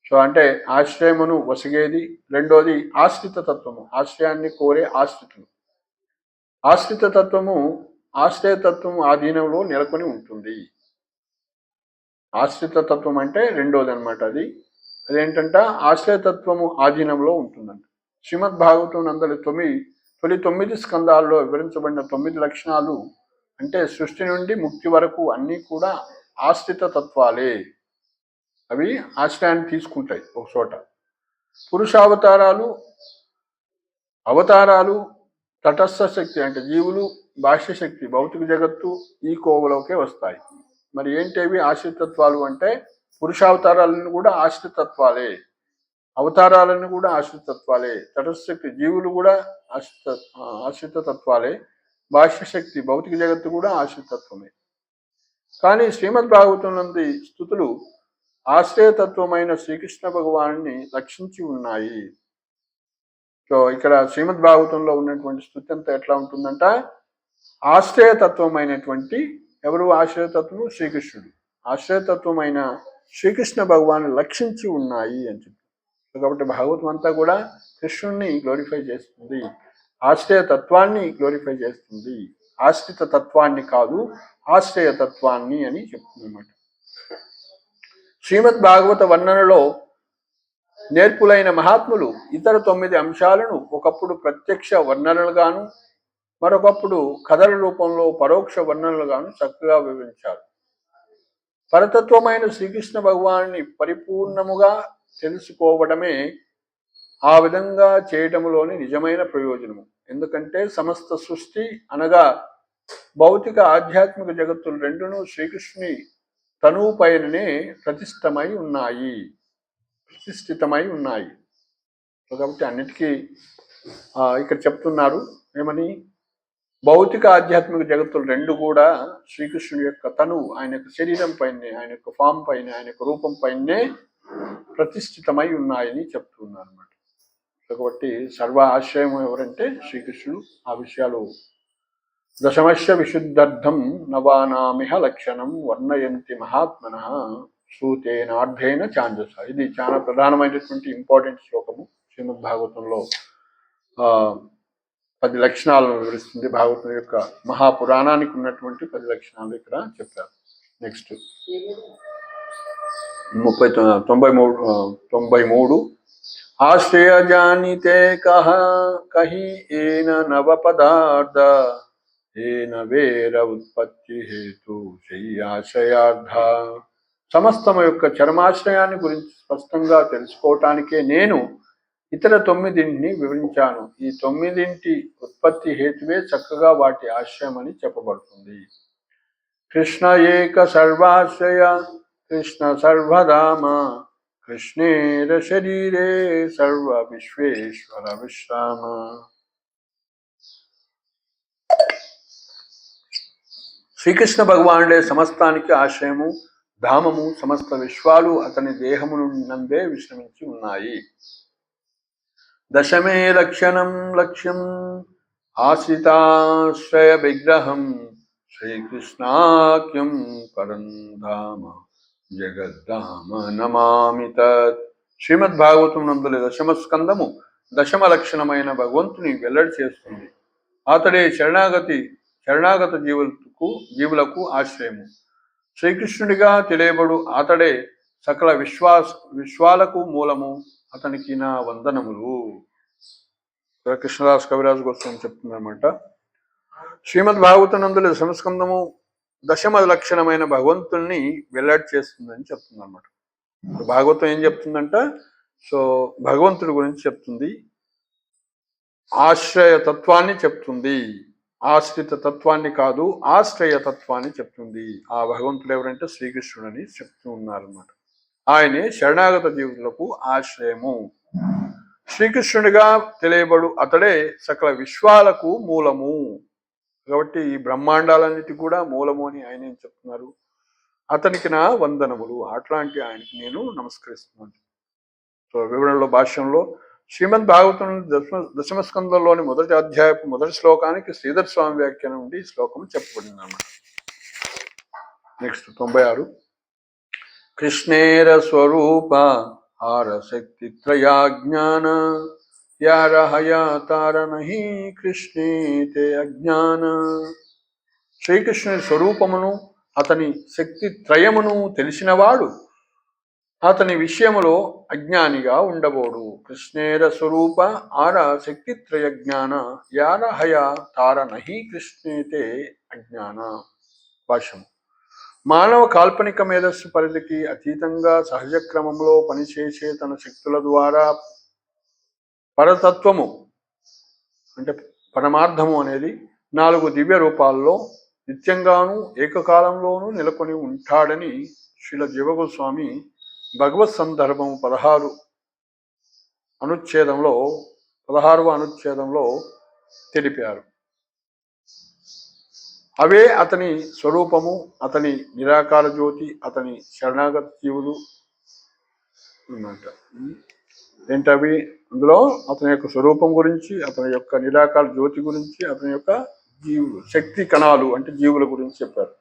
సో అంటే ఆశ్రయమును వసిగేది. రెండోది ఆశ్రిత తత్వము, ఆశ్రయాన్ని కోరే ఆశ్రితులు. ఆశ్రిత తత్వము ఆశ్రయతత్వము ఆధీనంలో నెలకొని ఉంటుంది. ఆశ్రిత తత్వం అంటే రెండోది అనమాట. అదేంటంటే ఆశ్రయతత్వము ఆధీనంలో ఉంటుందంట. శ్రీమద్ భాగవతం నందలి తొలి 9 స్కందాల్లో వివరించబడిన 9 లక్షణాలు అంటే సృష్టి నుండి ముక్తి వరకు అన్నీ కూడా ఆశ్రిత తత్వాలే. అవి ఆశ్రయాన్ని తీసుకుంటాయి ఒక చోట. పురుషావతారాలు, అవతారాలు తటస్థ శక్తి అంటే జీవులు, బాహ్య శక్తి భౌతిక జగత్తు ఈ కోవలోకే వస్తాయి. మరి ఏంటవి ఆశ్రితత్వాలు అంటే పురుషావతారాలను కూడా ఆశ్రితత్వాలే, అవతారాలను కూడా ఆశ్రితత్వాలే, తటస్థ శక్తి జీవులు కూడా ఆశ్రితత్వాలే, బాహ్య శక్తి భౌతిక జగత్తు కూడా ఆశ్రితత్వమే. కానీ శ్రీమద్ భాగవతం నందు స్తుతులు ఆశ్రయతత్వమైన శ్రీకృష్ణ భగవానుని లక్షించి ఉన్నాయి. సో ఇక్కడ శ్రీమద్ భాగవతంలో ఉన్నటువంటి స్తుతి అంతా ఎట్లా ఉంటుందంట, ఆశ్రయతత్వమైనటువంటి ఎవరు ఆశ్రయతత్వము శ్రీకృష్ణుడు, ఆశ్రయతత్వమైన శ్రీకృష్ణ భగవాను లక్షించి ఉన్నాయి అని చెప్పి. కాబట్టి భాగవతం అంతా కూడా కృష్ణుణ్ణి గ్లోరిఫై చేస్తుంది, ఆశ్రయ తత్వాన్ని గ్లోరిఫై చేస్తుంది, ఆశ్రిత తత్వాన్ని కాదు ఆశ్రయ తత్వాన్ని అని చెప్తుంది అన్నమాట. శ్రీమద్ భాగవత వర్ణనలో నేర్పులైన మహాత్ములు ఇతర 9 అంశాలను ఒకప్పుడు ప్రత్యక్ష వర్ణనలుగాను మరొకప్పుడు కథల రూపంలో పరోక్ష వర్ణనలుగాను చక్కగా వివరించారు. పరతత్వమైన శ్రీకృష్ణ భగవాన్ని పరిపూర్ణముగా తెలుసుకోవడమే ఆ విధంగా చేయటంలోని నిజమైన ప్రయోజనము. ఎందుకంటే సమస్త సృష్టి అనగా భౌతిక ఆధ్యాత్మిక జగత్తులు రెండును శ్రీకృష్ణుని తనువు పైననే ప్రతిష్ఠితమై ఉన్నాయి. కాబట్టి అన్నిటికీ ఇక్కడ చెప్తున్నారు ఏమని, భౌతిక ఆధ్యాత్మిక జగత్తులు రెండు కూడా శ్రీకృష్ణుడి యొక్క తనువు, ఆయన యొక్క శరీరం పైనే, ఆయన యొక్క ఫామ్ పైన, ఆయన యొక్క రూపం పైనే ప్రతిష్ఠితమై ఉన్నాయని చెప్తున్నారు అన్నమాట. కాబట్టి సర్వ ఆశ్రయం ఎవరంటే శ్రీకృష్ణుడు. ఆ విషయాలు దశమస్య విశుద్ధర్థం నవానామిహ లక్షణం వర్ణయంతి మహాత్మన సూతేనార్థేన ఛాందస. ఇది చాలా ప్రధానమైనటువంటి ఇంపార్టెంట్ శ్లోకము. శ్రీమద్ భాగవతంలో 10 లక్షణాలను వివరిస్తుంది. భాగవతం యొక్క మహాపురాణానికి ఉన్నటువంటి 10 లక్షణాలు ఇక్కడ చెప్పారు. నెక్స్ట్ 93 ఆశ్రయ జానితే కహి ఏన నవ పదార్థ ఏన వేర ఉత్పత్తి హేతు ఆశ్రయార్థ. సమస్తము యొక్క చరమాశ్రయాన్ని గురించి స్పష్టంగా తెలుసుకోవటానికే నేను ఇతర 9ని వివరించాను. ఈ 9 ఉత్పత్తి హేతువే చక్కగా వాటి ఆశ్రయం అని చెప్పబడుతుంది. కృష్ణ ఏక సర్వాశ్రయ కృష్ణ సర్వధామ కృష్ణేర శరీరే సర్వ విశ్వేశ్వర విశ్రామ. శ్రీకృష్ణ భగవానుడే సమస్తానికి ఆశ్రయము, ధామము, సమస్త విశ్వాలు అతని దేహము నందే విశ్రమించి ఉన్నాయి. దశమే లక్షణం లక్ష్యం ఆశ్రితాశ్రయ విగ్రహం శ్రీకృష్ణాఖ్యం పరంధామ జగద్ధామ నమామి తత్. శ్రీమద్ భాగవతం నందుల దశమ స్కందము దశమ లక్షణమైన భగవంతుని వెల్లడి చేస్తుంది. అతడే శరణాగత జీవులకు ఆశ్రయము. శ్రీకృష్ణుడిగా తెలియబడు అతడే సకల విశ్వాలకు మూలము. అతనికి నా వందనములు. కృష్ణదాస్ కవిరాజు గోస్వామి చెప్తుందన్నమాట. శ్రీమద్ భాగవతం నందుల సంస్కందము దశమ లక్షణమైన భగవంతుణ్ణి వెల్లడి చేస్తుందని చెప్తుంది అనమాట. భాగవతం ఏం చెప్తుందంట, భగవంతుడి గురించి చెప్తుంది, ఆశ్రయ తత్వాన్ని చెప్తుంది, ఆశ్రిత తత్వాన్ని కాదు ఆశ్రయ తత్వాన్ని చెప్తుంది. ఆ భగవంతుడు ఎవరంటే శ్రీకృష్ణుడు అని చెప్తూ ఉన్నారన్నమాట. ఆయనే శరణాగత జీవులకు ఆశ్రయము. శ్రీకృష్ణుడిగా తెలియబడు అతడే సకల విశ్వాలకు మూలము. కాబట్టి ఈ బ్రహ్మాండాలన్నిటి కూడా మూలము అని ఆయన ఏం చెప్తున్నారు, అతనికి నా వందనములు, అట్లాంటి ఆయనకి నేను నమస్కరిస్తున్నాను. వివరణలో భాష్యంలో శ్రీమద్ భాగవతం దశమ స్కందంలోని మొదటి అధ్యాయపు మొదటి శ్లోకానికి శ్రీధర్ స్వామి వ్యాఖ్యానం నుండి ఈ శ్లోకం చెప్పబడింది అన్నమాట. నెక్స్ట్ 96 కృష్ణేర స్వరూప హార శక్తి త్రయా జ్ఞాన యారహయా తారనహి కృష్ణే తే అజ్ఞాన. శ్రీకృష్ణుని స్వరూపమును అతని శక్తి త్రయమును తెలిసినవాడు అతని విషయములో అజ్ఞానిగా ఉండబోడు. కృష్ణేర స్వరూప ఆర శక్తి త్రయ జ్ఞాన యారహయ తారనహి కృష్ణేతే అజ్ఞాన. భాష్యము. మానవ కాల్పనిక మేధస్సు పరిధికి అతీతంగా సహజ క్రమంలో పనిచేసే తన శక్తుల ద్వారా పరతత్వము అంటే పరమార్థము అనేది 4 దివ్య రూపాల్లో నిత్యంగాను ఏకకాలంలోనూ నెలకొని ఉంటాడని శ్రీల జీవగోస్వామి భగవత్ సందర్భం 16వ అనుచ్ఛేదంలో తెలిపారు. అవే అతని స్వరూపము, అతని నిరాకార జ్యోతి, అతని శరణాగత జీవులు అన్నమాట. ఏంటవి? అందులో అతని యొక్క స్వరూపం గురించి, అతని యొక్క నిరాకార జ్యోతి గురించి, అతని యొక్క జీవులు శక్తి కణాలు అంటే జీవుల గురించి చెప్పారు.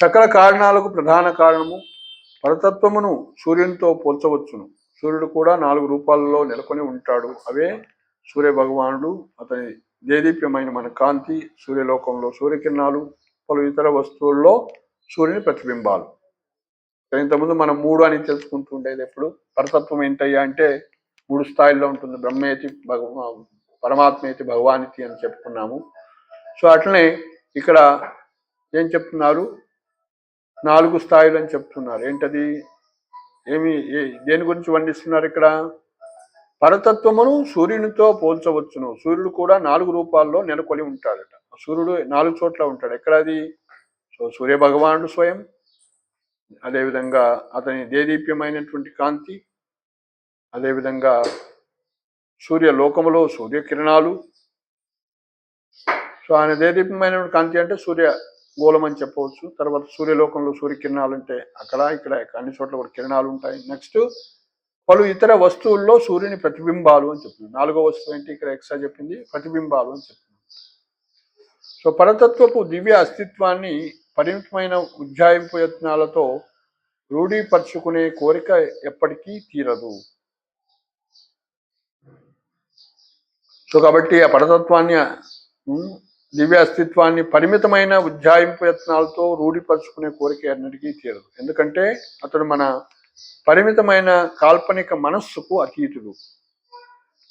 సకల కారణాలకు ప్రధాన కారణము పరతత్వమును సూర్యునితో పోల్చవచ్చును. సూర్యుడు కూడా 4 రూపాలలో నెలకొని ఉంటాడు. అవే సూర్య భగవానుడు, అతని దేదీప్యమైన మన కాంతి, సూర్యలోకంలో సూర్యకిరణాలు, పలు ఇతర వస్తువుల్లో సూర్యుని ప్రతిబింబాలు. ఇంతకుముందు మనం 3 అని తెలుసుకుంటూ ఉండేది. ఎప్పుడు పరతత్వం ఏంటయ్యా అంటే 3 స్థాయిల్లో ఉంటుంది. బ్రహ్మేతి పరమాత్మేతి భగవానితి అని చెప్పుకున్నాము. సో అట్లనే ఇక్కడ ఏం చెప్తున్నారు, 4 స్థాయిలు అని చెప్తున్నారు. ఏంటది, దేని గురించి వర్ణిస్తున్నారు ఇక్కడ? పరతత్వమును సూర్యునితో పోల్చవచ్చును. సూర్యుడు కూడా 4 రూపాల్లో నెలకొని ఉంటాడట. సూర్యుడు 4 చోట్ల ఉంటాడు. ఎక్కడది? సో సూర్య భగవానుడు స్వయం, అదేవిధంగా అతని దేదీప్యమైనటువంటి కాంతి, అదేవిధంగా సూర్యలోకములో సూర్యకిరణాలు. సో ఆయన దేదీప్యమైనటువంటి కాంతి అంటే సూర్య గోళం అని చెప్పవచ్చు. తర్వాత సూర్యలోకంలో సూర్యకిరణాలు అంటే అక్కడ ఇక్కడ అన్ని చోట్ల కూడా కిరణాలు ఉంటాయి. నెక్స్ట్ పలు ఇతర వస్తువుల్లో సూర్యుని ప్రతిబింబాలు అని చెప్తుంది. 4వ వస్తువు ఏంటి ఇక్కడ ఎక్స్ట్రా చెప్పింది? ప్రతిబింబాలు అని చెప్తుంది. సో పరతత్వపు దివ్య అస్తిత్వాన్ని పరిమితమైన ఉజ్జాయింపు యత్నాలతో రూఢీపరుచుకునే కోరిక ఎప్పటికీ తీరదు. సో కాబట్టి ఆ పరతత్వాన్ని, దివ్య అస్తిత్వాన్ని పరిమితమైన ఉజ్జాయింపు యత్నాలతో రూఢీపరుచుకునే కోరిక ఎన్నటికీ తీరదు. ఎందుకంటే అతడు మన పరిమితమైన కాల్పనిక మనస్సుకు అతీతుడు.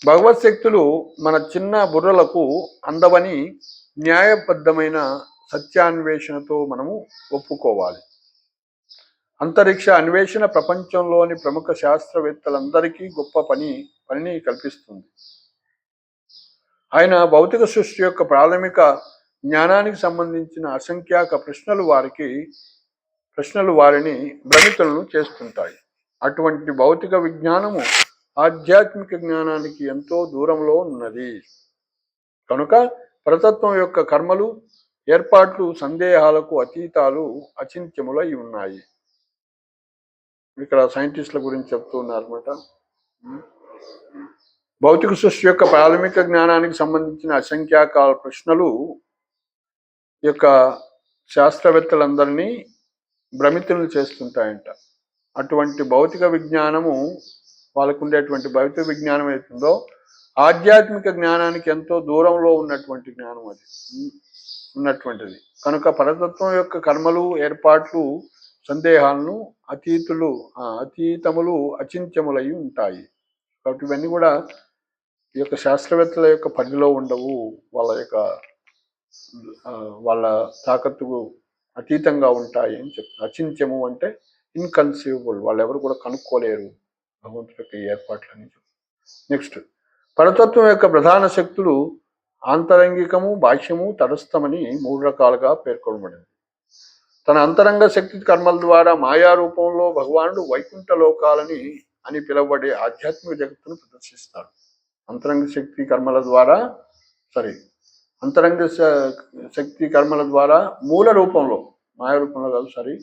భగవత్ శక్తులు మన చిన్న బుర్రలకు అందవని న్యాయబద్ధమైన సత్యాన్వేషణతో మనము ఒప్పుకోవాలి. అంతరిక్ష అన్వేషణ ప్రపంచంలోని ప్రముఖ శాస్త్రవేత్తలందరికీ గొప్ప పనిని కల్పిస్తుంది. ఆయన భౌతిక సృష్టి యొక్క ప్రాథమిక జ్ఞానానికి సంబంధించిన అసంఖ్యాక ప్రశ్నలు వారిని భ్రమితులను చేస్తుంటాయి. అటువంటి భౌతిక విజ్ఞానము ఆధ్యాత్మిక జ్ఞానానికి ఎంతో దూరంలో ఉన్నది. కనుక పరతత్వం యొక్క కర్మలు, ఏర్పాట్లు సందేహాలకు అతీతాలు, అచింత్యములై ఉన్నాయి. ఇక్కడ సైంటిస్టుల గురించి చెప్తూ ఉన్నారన్నమాట. భౌతిక సృష్టి యొక్క ప్రాథమిక జ్ఞానానికి సంబంధించిన అసంఖ్యాక ప్రశ్నలు యొక్క శాస్త్రవేత్తలందరినీ భ్రమితులను చేస్తుంటాయంట. అటువంటి భౌతిక విజ్ఞానము, వాళ్ళకు ఉండేటువంటి భౌతిక విజ్ఞానం అవుతుందో ఆధ్యాత్మిక జ్ఞానానికి ఎంతో దూరంలో ఉన్నటువంటి జ్ఞానం అది ఉన్నటువంటిది. కనుక పరతత్వం యొక్క కర్మలు, ఏర్పాట్లు సందేహాలను అతీతములు, అచింత్యములై ఉంటాయి. కాబట్టి ఇవన్నీ కూడా ఈ యొక్క శాస్త్రవేత్తల యొక్క పరిధిలో ఉండవు. వాళ్ళ తాకత్తుకు అతీతంగా ఉంటాయి అని చెప్తారు. అచింత్యము అంటే ఇన్కన్సీవబుల్, వాళ్ళు ఎవరు కూడా కనుక్కోలేరు భగవంతుడి యొక్క ఏర్పాట్లని. నెక్స్ట్, పరతత్వం యొక్క ప్రధాన శక్తులు ఆంతరంగికము, బాహ్యము, తటస్థమని 3 రకాలుగా పేర్కొనబడింది. తన అంతరంగ శక్తి కర్మల ద్వారా మాయా రూపంలో భగవానుడు వైకుంఠ లోకాలని అని పిలువబడే ఆధ్యాత్మిక జగత్తును ప్రదర్శిస్తాడు. అంతరంగ శక్తి కర్మల ద్వారా మూల రూపంలో, మాయా రూపంలో కాదు,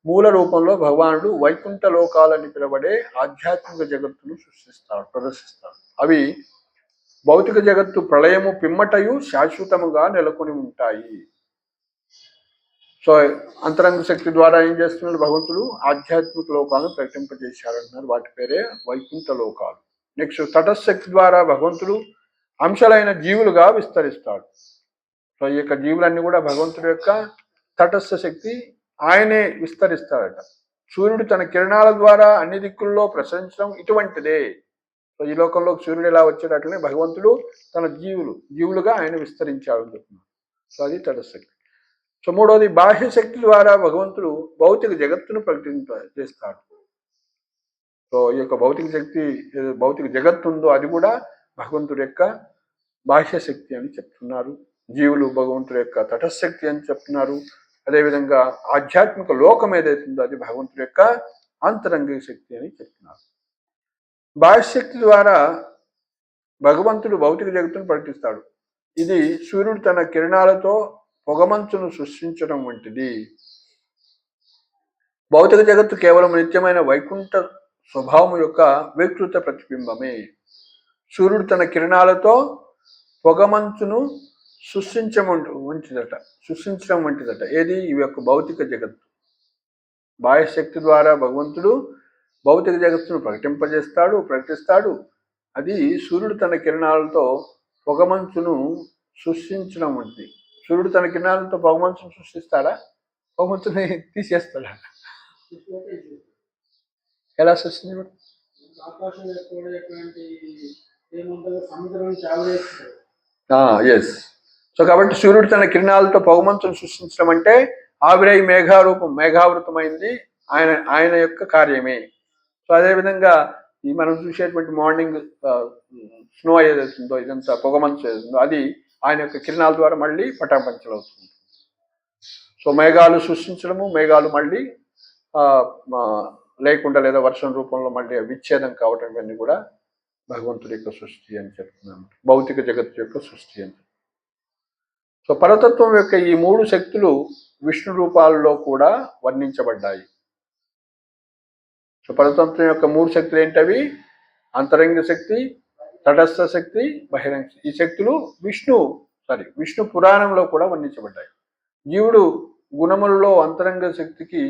మూల రూపంలో భగవానుడు వైకుంఠ లోకాలని పిలువబడే ఆధ్యాత్మిక జగత్తును ప్రదర్శిస్తాడు. అవి భౌతిక జగత్తు ప్రళయము పిమ్మటయు శాశ్వతముగా నెలకొని ఉంటాయి. సో అంతరంగ శక్తి ద్వారా ఏం చేస్తున్నాడు భగవంతుడు? ఆధ్యాత్మిక లోకాలను ప్రకటింపజేశారంటున్నారు. వాటి పేరే వైకుంఠ లోకాలు. నెక్స్ట్, తటశక్తి ద్వారా భగవంతుడు అంశాలైన జీవులుగా విస్తరిస్తాడు. సో ఈ యొక్క జీవులన్నీ కూడా భగవంతుడి యొక్క తటస్థ శక్తి, ఆయనే విస్తరిస్తాడట. సూర్యుడు తన కిరణాల ద్వారా అన్ని దిక్కుల్లో ప్రసరించడం ఇటువంటిదే. సో ఈ లోకంలో సూర్యుడు ఎలా వచ్చేటట్లనే భగవంతుడు తన జీవులుగా ఆయన విస్తరించాడు అని చెప్తున్నాడు. సో అది తటశక్తి. సో మూడవది, బాహ్య శక్తి ద్వారా భగవంతుడు భౌతిక జగత్తును ప్రకటింపజేస్తాడు. సో ఈ యొక్క భౌతిక జగత్తు ఉందో అది కూడా భగవంతుడి యొక్క బాహ్య శక్తి అని చెప్తున్నారు. జీవులు భగవంతుడి యొక్క తటశక్తి అని చెప్తున్నారు. అదేవిధంగా ఆధ్యాత్మిక లోకం ఏదైతుందో అది భగవంతుడి యొక్క అంతరంగిక శక్తి అని చెప్తున్నారు. బాహ్యశక్తి ద్వారా భగవంతుడు భౌతిక జగత్తును ప్రకటిస్తాడు. ఇది సూర్యుడు తన కిరణాలతో పొగమంచును సృష్టించడం వంటిది. భౌతిక జగత్తు కేవలం నిత్యమైన వైకుంఠ స్వభావం యొక్క వికృత ప్రతిబింబమే. సూర్యుడు తన కిరణాలతో పొగమంచును సృష్టించడం వంటిదట. ఏది? ఈ యొక్క భౌతిక జగత్తు. బాహ్యశక్తి ద్వారా భగవంతుడు భౌతిక జగత్తును ప్రకటిస్తాడు. అది సూర్యుడు తన కిరణాలతో పొగమంచును సృష్టించడం వంటిది. సూర్యుడు తన కిరణాలతో పొగమంచును సృష్టిస్తాడా? పొగమంచుని తీసేస్తాడా? ఎలా సృష్టించబడు? ఎస్. సో కాబట్టి సూర్యుడు తన కిరణాలతో పొగమంచును సృష్టించడం అంటే ఆవిరై మేఘావృతమైంది ఆయన యొక్క కార్యమే. సో అదేవిధంగా ఈ మనం చూసేటువంటి మార్నింగ్ స్నో ఏదైతుందో, ఇదంతా పొగమంచు ఏదైతుందో అది ఆయన యొక్క కిరణాల ద్వారా మళ్ళీ పటాపంచలవుతుంది. సో మేఘాలు సృష్టించడము, మేఘాలు మళ్ళీ లేకుండా లేదా వర్షం రూపంలో మళ్ళీ విచ్ఛేదం కావటం, ఇవన్నీ కూడా భగవంతుడి యొక్క సృష్టి అని చెప్తున్నాము. భౌతిక జగత్తు యొక్క సృష్టి అని. సో పరతత్వం యొక్క ఈ 3 శక్తులు విష్ణు రూపాల్లో కూడా వర్ణించబడ్డాయి. సో పరతత్వం యొక్క 3 శక్తులు ఏంటవి? అంతరంగ శక్తి, తటస్థ శక్తి, బహిరంగ. ఈ శక్తులు విష్ణు పురాణంలో కూడా వర్ణించబడ్డాయి. జీవుడు గుణములలో అంతరంగ శక్తికి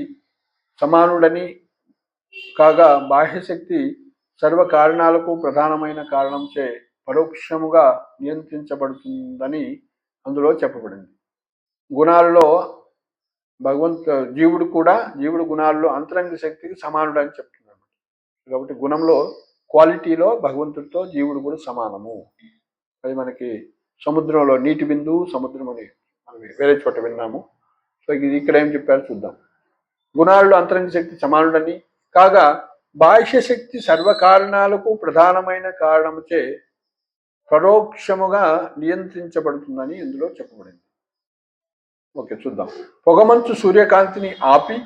సమానుడని కాగా బాహ్యశక్తి సర్వ కారణాలకు ప్రధానమైన కారణంచే పరోక్షముగా నియంత్రించబడుతుందని అందులో చెప్పబడింది. గుణాలలో జీవుడు గుణాల్లో అంతరంగ శక్తికి సమానుడు అని చెప్తున్నాడు. కాబట్టి గుణంలో, క్వాలిటీలో భగవంతుడితో జీవుడు కూడా సమానము. అది మనకి సముద్రంలో నీటి బిందువు సముద్రం అని మనం వేరే చోట విన్నాము. సో ఇక్కడ ఏం చెప్పారు చూద్దాం. గుణాల్లో అంతరంగ శక్తి సమానుడని కాగా బాహ్య శక్తి సర్వకారణాలకు ప్రధానమైన కారణముచే పరోక్షముగా నియంత్రించబడుతుందని ఇందులో చెప్పబడింది. ఓకే, చూద్దాం. పొగమంచు సూర్యకాంతిని ఆపి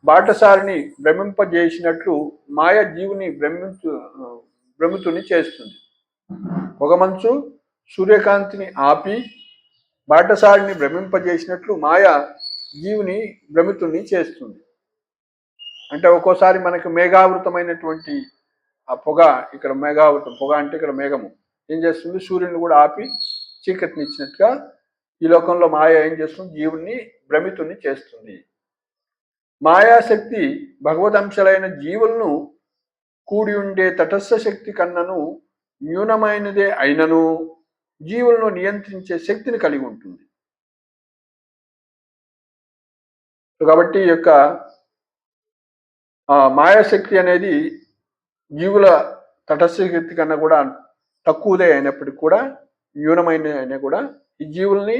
బాటసారిని భ్రమింపజేసినట్లు మాయ జీవుని భ్రమితుని చేస్తుంది. పొగమంచు సూర్యకాంతిని ఆపి బాటసారిని భ్రమింపజేసినట్లు మాయ జీవుని భ్రమితుని చేస్తుంది. అంటే ఒక్కోసారి మనకు మేఘావృతమైనటువంటి ఆ పొగ, ఇక్కడ మేఘావృతం, పొగ అంటే ఇక్కడ మేఘము ఏం చేస్తుంది? సూర్యుని కూడా ఆపి చీకటిని ఇచ్చినట్టుగా ఈ లోకంలో మాయ ఏం చేస్తుంది? జీవుణ్ణి భ్రమితుని చేస్తుంది. మాయాశక్తి భగవదంశలైన జీవులను కూడి ఉండే తటస్థ శక్తి కన్నను న్యూనమైనదే అయినను జీవులను నియంత్రించే శక్తిని కలిగి ఉంటుంది. కాబట్టి ఈ యొక్క మాయాశక్తి అనేది జీవుల తటస్థ శక్తి కన్నా కూడా తక్కువదే అయినప్పటికీ కూడా, న్యూనమైన అయినా కూడా ఈ జీవుల్ని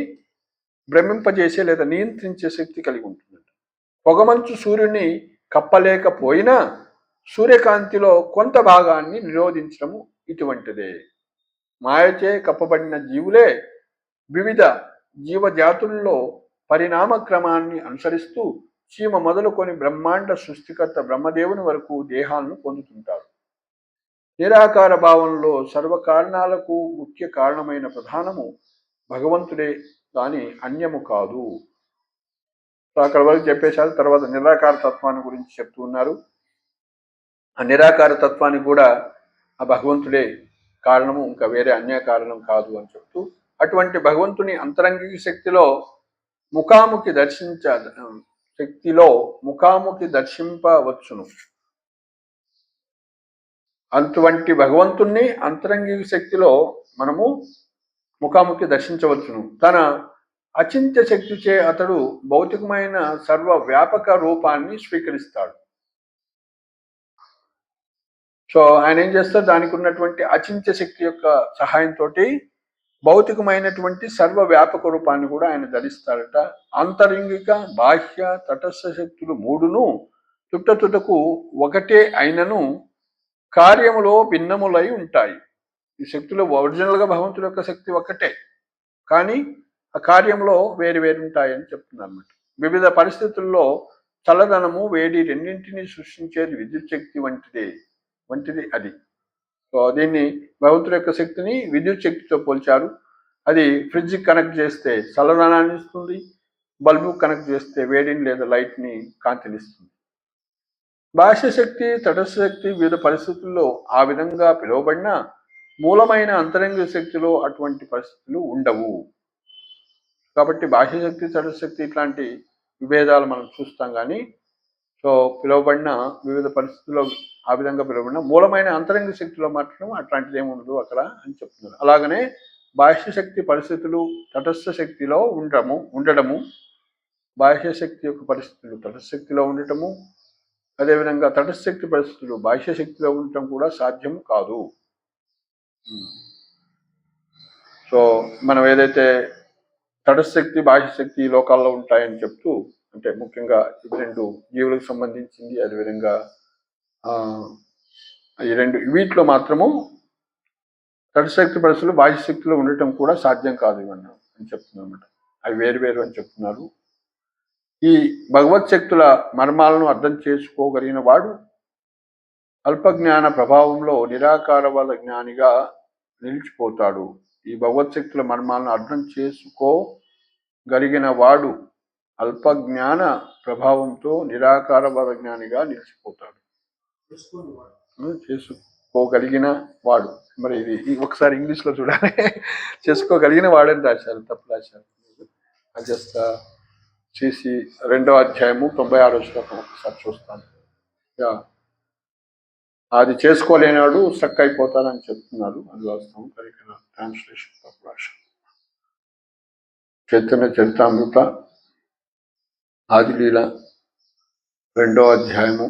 భ్రమింపజేసే లేదా నియంత్రించే శక్తి కలిగి ఉంటుంది. పొగమంచు సూర్యుని కప్పలేకపోయినా సూర్యకాంతిలో కొంత భాగాన్ని నిరోధించడము ఇటువంటిదే. మాయచే కప్పబడిన జీవులే వివిధ జీవజాతుల్లో పరిణామ క్రమాన్ని అనుసరిస్తూ చీమ మొదలుకొని బ్రహ్మాండ సృష్టికర్త బ్రహ్మదేవుని వరకు దేహాలను పొందుతుంటారు. నిరాకార భావంలో సర్వకారణాలకు ముఖ్య కారణమైన ప్రధానము భగవంతుడే కానీ అన్యము కాదు. సో అక్కడ వరకు చెప్పేశారు. తర్వాత నిరాకార తత్వాన్ని గురించి చెప్తూ ఉన్నారు. ఆ నిరాకార తత్వానికి కూడా ఆ భగవంతుడే కారణము, ఇంకా వేరే అన్య కారణం కాదు అని చెప్తూ, అటువంటి భగవంతుని అంతరంగిక శక్తిలో ముఖాముఖి దర్శింపవచ్చును. అటువంటి భగవంతుణ్ణి అంతరంగిక శక్తిలో మనము ముఖాముఖి దర్శించవచ్చును. తన అచింత్య శక్తిచే అతడు భౌతికమైన సర్వ వ్యాపక రూపాన్ని స్వీకరిస్తాడు. సో ఆయన ఏం చేస్తారు? దానికి ఉన్నటువంటి అచింత్య శక్తి యొక్క సహాయంతో భౌతికమైనటువంటి సర్వ వ్యాపక రూపాన్ని కూడా ఆయన ధరిస్తాడట. అంతరంగిక, బాహ్య, తటస్థ శక్తులు 3ను తుట్టతుటకు ఒకటే అయినను కార్యములో భిన్నములై ఉంటాయి. ఈ శక్తులు ఒరిజినల్గా భగవంతుడి యొక్క శక్తి ఒక్కటే, కానీ ఆ కార్యంలో వేరు ఉంటాయని చెప్తున్నారు అన్నమాట. వివిధ పరిస్థితుల్లో చల్లదనము, వేడి రెండింటినీ సృష్టించేది విద్యుత్ శక్తి వంటిది అది. సో దీన్ని భగవంతుడి యొక్క శక్తిని విద్యుత్ శక్తితో పోల్చారు. అది ఫ్రిడ్జ్కి కనెక్ట్ చేస్తే చల్లదనాన్ని ఇస్తుంది, బల్బు కనెక్ట్ చేస్తే వేడిని లేదా లైట్ని కాంతినిస్తుంది. బాహ్య శక్తి, తటస్థ శక్తి వివిధ పరిస్థితుల్లో ఆ విధంగా పిలువబడిన మూలమైన అంతరంగ శక్తిలో అటువంటి పరిస్థితులు ఉండవు. కాబట్టి బాహ్య శక్తి, తటస్థ శక్తి ఇట్లాంటి విభేదాలు మనం చూస్తాం. కానీ సో పిలువబడిన వివిధ పరిస్థితుల్లో ఆ విధంగా పిలువబడిన మూలమైన అంతరంగ శక్తిలో మాత్రం అట్లాంటిది ఏమి ఉండదు అక్కడ అని చెప్తున్నారు. అలాగనే బాహ్య శక్తి పరిస్థితులు తటస్థ శక్తిలో ఉండడము బాహ్య శక్తి యొక్క పరిస్థితులు తటస్థ శక్తిలో ఉండటము, అదేవిధంగా తటస్థ శక్తి పరిస్థితులు బాహ్య శక్తిలో ఉండటం కూడా సాధ్యం కాదు. సో మనం ఏదైతే తటస్థ శక్తి బాహ్య శక్తి లోకాల్లో ఉంటాయని చెప్తూ, అంటే ముఖ్యంగా ఇవి రెండు జీవులకు సంబంధించింది, అదేవిధంగా ఈ రెండు వీటిలో మాత్రము తటస్థ శక్తి పరిస్థితులు బాహ్య శక్తిలో ఉండటం కూడా సాధ్యం కాదు ఇవన్నీ అని చెప్తున్నారు అన్నమాట. అవి వేరు అని చెప్తున్నారు. ఈ భగవత్ శక్తుల మర్మాలను అర్థం చేసుకోగలిగిన వాడు అల్పజ్ఞాన ప్రభావంలో నిరాకారవాద జ్ఞానిగా నిలిచిపోతాడు. ఈ భగవత్ శక్తుల మర్మాలను అర్థం చేసుకోగలిగిన వాడు అల్పజ్ఞాన ప్రభావంతో నిరాకారవాద జ్ఞానిగా నిలిచిపోతాడు. చేసుకోగలిగిన వాడు, మరి ఇది ఒకసారి ఇంగ్లీష్లో చూడాలి. చేసుకోగలిగిన వాడని రాశారు, తప్పు రాశారు. జస్ట్ చేసి 2వ అధ్యాయము 96వ శ్లోకం ఒకసారి చూస్తాను. అది చేసుకోలేనాడు స్ట్రక్ అయిపోతానని చెప్తున్నారు. అది వాస్తవం. ఇక్కడ ట్రాన్స్లేషన్ తప్పు రాశారు. చైతన్య చరితామృత ఆదిలీల 2వ అధ్యాయము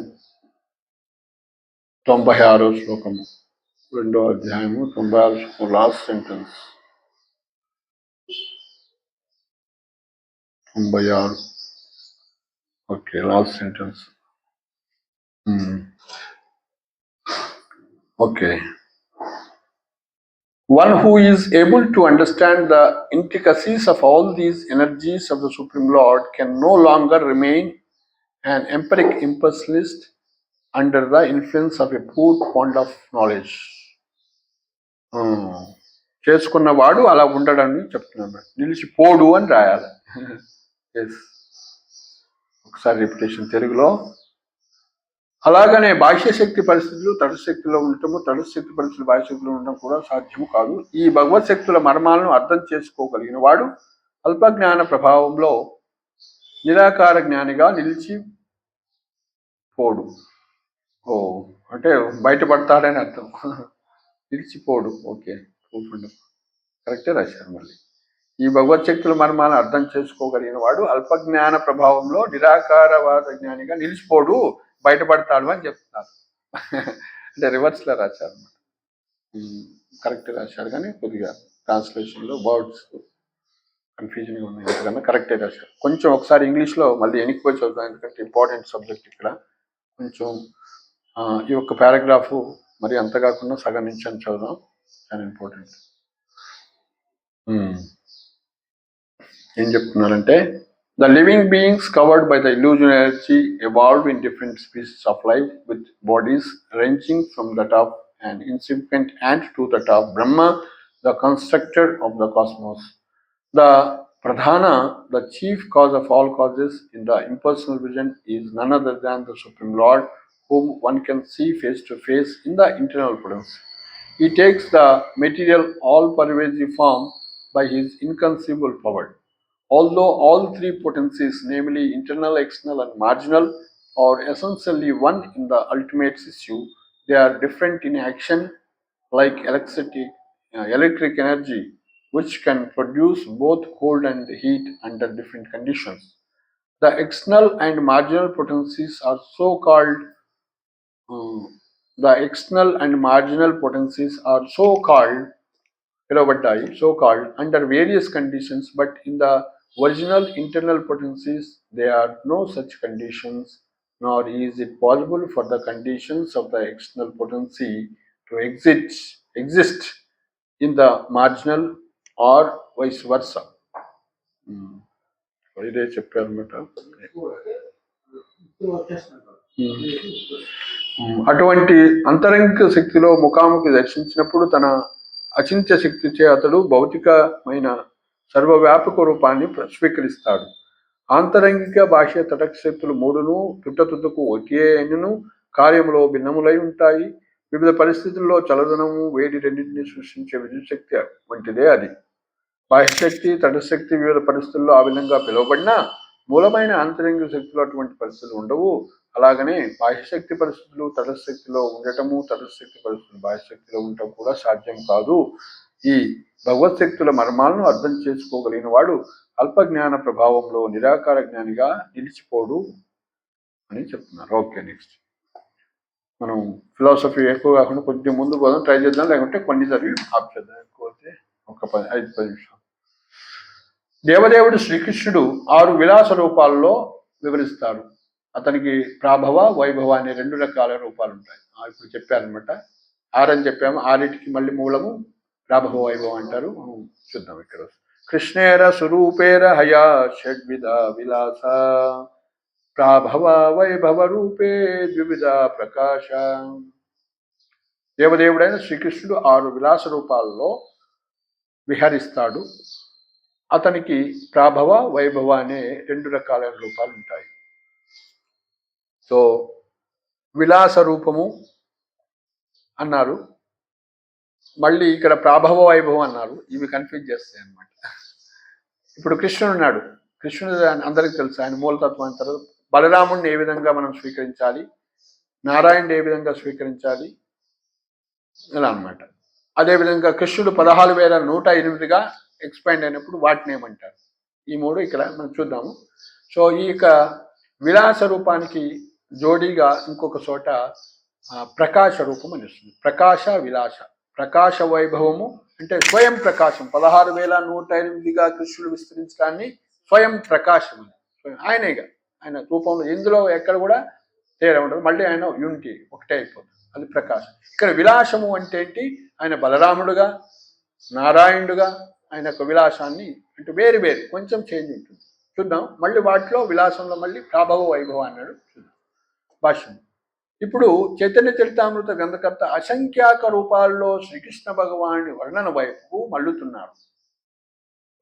96వ శ్లోకము. 2వ అధ్యాయము 96వ శ్లోకం last sentence. 96. Okay, last sentence. Okay. One who is able to understand the intricacies of all these energies of the Supreme Lord can no longer remain an empiric impulsionist under the influence of a poor fund of knowledge. చేసుకున్నవాడు అలా ఉండడని చెప్తున్నాడు. నిలిచిపోడు అని రాయాలి. ఒకసారి రిపిటేషన్ తెలుగులో. అలాగనే బాహ్య శక్తి పరిస్థితులు తటశక్తిలో ఉండటము, తటశక్తి పరిస్థితులు బాహ్య శక్తిలో ఉండటం కూడా సాధ్యము కాదు. ఈ భగవత్ శక్తుల మర్మాలను అర్థం చేసుకోగలిగిన వాడు అల్పజ్ఞాన ప్రభావంలో నిరాకార జ్ఞానిగా నిలిచిపోడు. అంటే బయటపడతాడని అర్థం. నిలిచిపోడు. ఓకే, కరెక్టే రాశారు. మళ్ళీ ఈ భగవత్ శక్తుల మర్మాలను అర్థం చేసుకోగలిగిన వాడు అల్పజ్ఞాన ప్రభావంలో నిరాకారవాద జ్ఞానిగా నిలిచిపోడు, బయటపడతాడు అని చెప్తున్నారు. అంటే రివర్స్లో రాశారు. కరెక్ట్ రాశారు, కానీ కొద్దిగా ట్రాన్స్లేషన్లో వర్డ్స్ కన్ఫ్యూజన్గా ఉన్నాయి. ఎందుకన్నా కరెక్టే రాశారు. కొంచెం ఒకసారి ఇంగ్లీష్లో మళ్ళీ వెనక్కి చదువుతాం, ఎందుకంటే ఇంపార్టెంట్ సబ్జెక్ట్ ఇక్కడ. కొంచెం ఈ ఒక్క పారాగ్రాఫ్ మరి అంత కాకుండా సగం నుంచి అని చదువుదాం. చాలా ఇంపార్టెంట్. ఏం చెప్తున్నారంటే, the living beings covered by the illusion energy evolve in different species of life with bodies ranging from that of an insignificant ant to that of Brahma, the constructor of the cosmos. The Pradhana, the chief cause of all causes in the impersonal vision, is none other than the Supreme Lord, whom one can see face to face in the internal presence. He takes the material all-pervasive form by his inconceivable power. Although all three potencies, namely internal, external, and marginal, are essentially one in the ultimate issue, they are different in action, like electric energy, which can produce both cold and heat under different conditions. The external and marginal potencies are so-called under various conditions, but in the original internal potencies there are no such conditions, nor is it possible for the conditions of the external potency to exist in the marginal or vice versa. ఇదే చెప్పారన్నమాట. అటువంటి అంతరంగిక శక్తిలో ముఖాముఖి దర్శించినప్పుడు తన అచింత్య శక్తిచే అతడు భౌతికమైన సర్వవ్యాపక రూపాన్ని స్వీకరిస్తాడు. ఆంతరంగిక బాహ్య తటస్థ శక్తులు మూడును తుట్టతుట్టుకు ఒకే అయినను కార్యములో భిన్నములై ఉంటాయి. వివిధ పరిస్థితుల్లో చలదనము, వేడి రెండింటినీ సృష్టించే విద్యుత్ శక్తి వంటిదే అది. బాహ్యశక్తి తటశక్తి వివిధ పరిస్థితుల్లో ఆ విధంగా పిలువబడిన మూలమైన ఆంతరంగిక శక్తులు అటువంటి పరిస్థితులు ఉండవు. అలాగనే బాహ్యశక్తి పరిస్థితులు తటస్థశక్తిలో ఉండటము, తటస్థశక్తి పరిస్థితులు బాహ్యశక్తిలో ఉండటం కూడా సాధ్యం కాదు. ఈ భగవత్ శక్తుల మర్మాలను అర్థం చేసుకోగలిగిన వాడు అల్పజ్ఞాన ప్రభావంలో నిరాకార జ్ఞానిగా నిలిచిపోడు అని చెప్తున్నారు. ఓకే, నెక్స్ట్ మనం ఫిలాసఫీ ఎక్కువ కాకుండా కొంచెం ముందు పోదాం, ట్రై చేద్దాం. లేకుంటే కొన్ని చదివి ఆప్ చేద్దాం. ఎక్కువైతే ఒక 5-10 నిమిషాలు. దేవదేవుడు శ్రీకృష్ణుడు 6 విలాస రూపాల్లో వివరిస్తాడు. అతనికి ప్రాభవ, వైభవ అనే 2 రకాల రూపాలు ఉంటాయి. ఇప్పుడు చెప్పారనమాట. 6 అని చెప్పాము. 6టికి మళ్ళీ మూలము ప్రాభవ, వైభవం అంటారు. చూద్దాం ఇక్కడ. కృష్ణేర స్వరూపేర హయా షడ్విధ విలాస ప్రాభవ వైభవ రూపే ద్వివిధ ప్రకాశ. దేవదేవుడైన శ్రీకృష్ణుడు 6 విలాస రూపాల్లో విహరిస్తాడు. అతనికి ప్రాభవ, వైభవ అనే 2 రకాలైన రూపాలు ఉంటాయి. సో విలాస రూపము అన్నారు, మళ్ళీ ఇక్కడ ప్రాభవ వైభవం అన్నారు. ఇవి కన్ఫ్యూజ్ చేస్తాయి అన్నమాట. ఇప్పుడు కృష్ణుడు ఉన్నాడు. కృష్ణుడు అందరికీ తెలుసు, ఆయన మూలతత్వం అంటారు. బలరాముడిని ఏ విధంగా మనం స్వీకరించాలి, నారాయణుడు ఏ విధంగా స్వీకరించాలి, ఇలా అనమాట. అదేవిధంగా కృష్ణుడు 16,108గా ఎక్స్పాండ్ అయినప్పుడు వాటిని ఏమంటారు, ఈ 3 ఇక్కడ మనం చూద్దాము. సో ఈ యొక్క విలాస రూపానికి జోడీగా ఇంకొక చోట ప్రకాశ రూపం అని వస్తుంది. ప్రకాశ విలాస. ప్రకాశ వైభవము అంటే స్వయం ప్రకాశం. 16,108గా కృష్ణుడు విస్తరించడాన్ని స్వయం ప్రకాశం అని, ఆయనేగా, ఆయన రూపంలో ఇందులో ఎక్కడ కూడా తేడా ఉండదు. మళ్ళీ ఆయన యూనిటీ ఒకటే అయిపోతుంది, అది ప్రకాశం. ఇక్కడ విలాసము అంటే ఏంటి, ఆయన బలరాముడుగా, నారాయణుడుగా ఆయన యొక్క విలాసాన్ని అంటే వేరు వేరు కొంచెం చేంజ్ ఉంటుంది. చూద్దాం మళ్ళీ వాటిలో విలాసంలో మళ్ళీ ప్రాభవ వైభవ అన్నాడు. చూద్దాం భాష్యం. ఇప్పుడు చైతన్య చరితామృత గ్రంథకర్త అసంఖ్యాక రూపాల్లో శ్రీకృష్ణ భగవానుడి వర్ణన వైపు మళ్ళుతున్నాడు.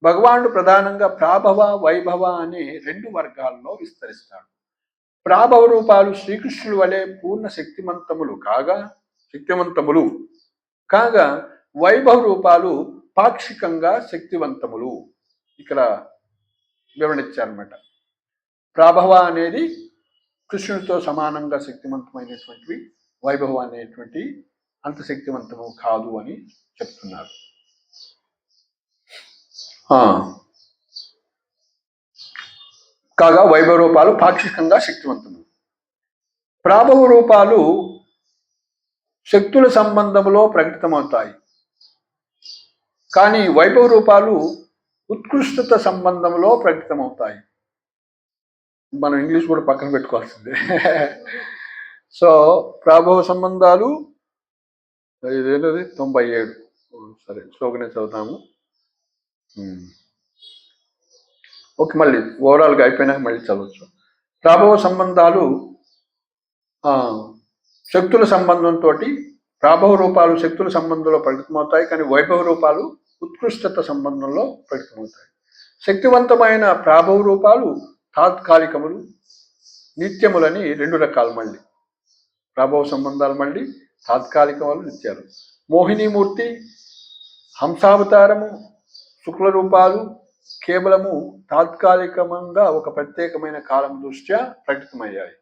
భగవానుడు ప్రధానంగా ప్రాభవ, వైభవ అనే 2 వర్గాల్లో విస్తరిస్తాడు. ప్రాభవ రూపాలు శ్రీకృష్ణుడి వలె పూర్ణ శక్తిమంతములు కాగా వైభవ రూపాలు పాక్షికంగా శక్తివంతములు. ఇక్కడ వివరించారన్నమాట. ప్రాభవ అనేది కృష్ణుడితో సమానంగా శక్తివంతమైనటువంటివి, వైభవ అనేటువంటి అంత శక్తివంతము కాదు అని చెప్తున్నారు. కాగా వైభవ రూపాలు పాక్షికంగా శక్తివంతము. ప్రాభవ రూపాలు శక్తుల సంబంధంలో ప్రకటితమవుతాయి, కానీ వైభవ రూపాలు ఉత్కృష్టత సంబంధంలో ప్రకటితమవుతాయి. మనం ఇంగ్లీష్ కూడా పక్కన పెట్టుకోవాల్సిందే. సో ప్రాభవ సంబంధాలు ఇదేంటది 97. సరే శ్లోకనే చదువుతాము. ఓకే, మళ్ళీ ఓవరాల్గా అయిపోయినాక మళ్ళీ చదవచ్చు. ప్రాభవ సంబంధాలు శక్తుల సంబంధంతో, ప్రాభవ రూపాలు శక్తుల సంబంధంలో ప్రకటితమవుతాయి, కానీ వైభవ రూపాలు ఉత్కృష్టత సంబంధంలో ప్రకటితమవుతాయి. శక్తివంతమైన ప్రాభవ రూపాలు తాత్కాలికములు, నిత్యములని 2 రకాలు. మళ్ళీ ప్రాభవ సంబంధాలు మళ్ళీ తాత్కాలికములు, నిత్యాలు. మోహినీమూర్తి, హంసావతారము, శుక్ల రూపాలు కేవలము తాత్కాలికంగా ఒక ప్రత్యేకమైన కాలం దృష్ట్యా ప్రకటితమయ్యాయి.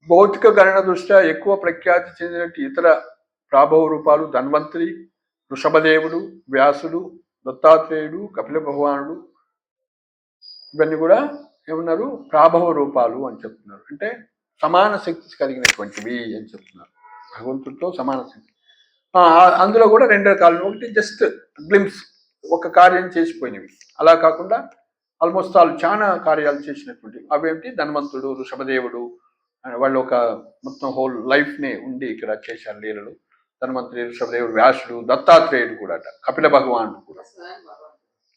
భౌతిక గణన దృష్ట్యా ఎక్కువ ప్రఖ్యాతి చెందినట్టు ఇతర ప్రాభవ రూపాలు ధన్వంతరి, వృషభదేవుడు, వ్యాసుడు, దత్తాత్రేయుడు, కపిల భగవానుడు, ఇవన్నీ కూడా ఏమన్నారు, ప్రాభవ రూపాలు అని చెప్తున్నారు. అంటే సమాన శక్తి కలిగినటువంటివి అని చెప్తున్నారు. భగవంతుడితో సమాన శక్తి. అందులో కూడా 2 రకాలు. ఒకటి జస్ట్ గ్లిమ్స్, ఒక కార్యం చేసిపోయినవి. అలా కాకుండా ఆల్మోస్ట్ చాలా కార్యాలు చేసినటువంటి అవేంటి, ధన్వంతుడు, వృషభదేవుడు, వాళ్ళు ఒక మొత్తం హోల్ లైఫ్నే ఉండి ఇక్కడ చేశారు లీలలు. ధన్వంతుడు, వృషభదేవుడు, వ్యాసుడు, దత్తాత్రేయుడు కూడా, కపిల భగవానుడు కూడా.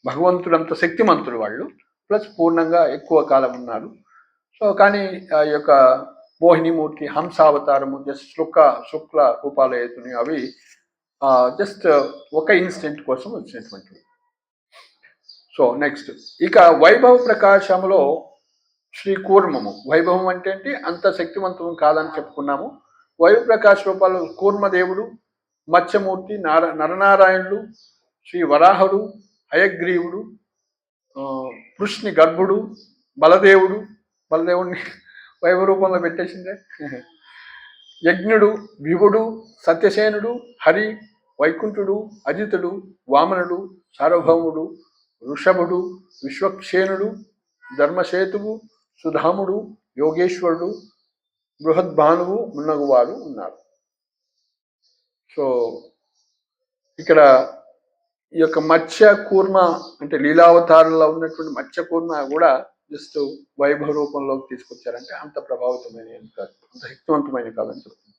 భగవంతుడు అంత శక్తిమంతుడు వాళ్ళు, ప్లస్ పూర్ణంగా ఎక్కువ కాలం ఉన్నారు. సో కానీ ఆ యొక్క మోహినీమూర్తి, హంసావతారము జస్ట్ శుక్ల రూపాలు అవుతున్నాయి, అవి జస్ట్ ఒక ఇన్స్టెంట్ కోసం వచ్చినటువంటివి. సో నెక్స్ట్ ఇక వైభవ ప్రకాశములో శ్రీ కూర్మము. వైభవం అంటే ఏంటి, అంత శక్తివంతం కాదని చెప్పుకున్నాము. వైభవ ప్రకాశ రూపాలు కూర్మదేవుడు, మత్స్యమూర్తి, నరనారాయణుడు, శ్రీ వరాహుడు, హయగ్రీవుడు, కృష్ణి గర్భుడు, బలదేవుడిని వైభవ రూపంలో పెట్టేసిందే. యజ్ఞుడు, విభుడు, సత్యసేనుడు, హరి, వైకుంఠుడు, అజితుడు, వామనుడు, సార్వభౌముడు, ఋషభుడు, విశ్వక్షేణుడు, ధర్మసేతువు, సుధాముడు, యోగేశ్వరుడు, బృహద్భానువు మున్నగువారు ఉన్నారు. సో ఇక్కడ ఈ యొక్క మత్స్య కూర్మ అంటే లీలావతారంలో ఉన్నటువంటి మత్స్య కూర్మ కూడా జస్ట్ వైభవ రూపంలోకి తీసుకొచ్చారంటే అంత ప్రభావితమైన కాదు, అంత శక్తివంతమైన కాదని చెప్తుంది.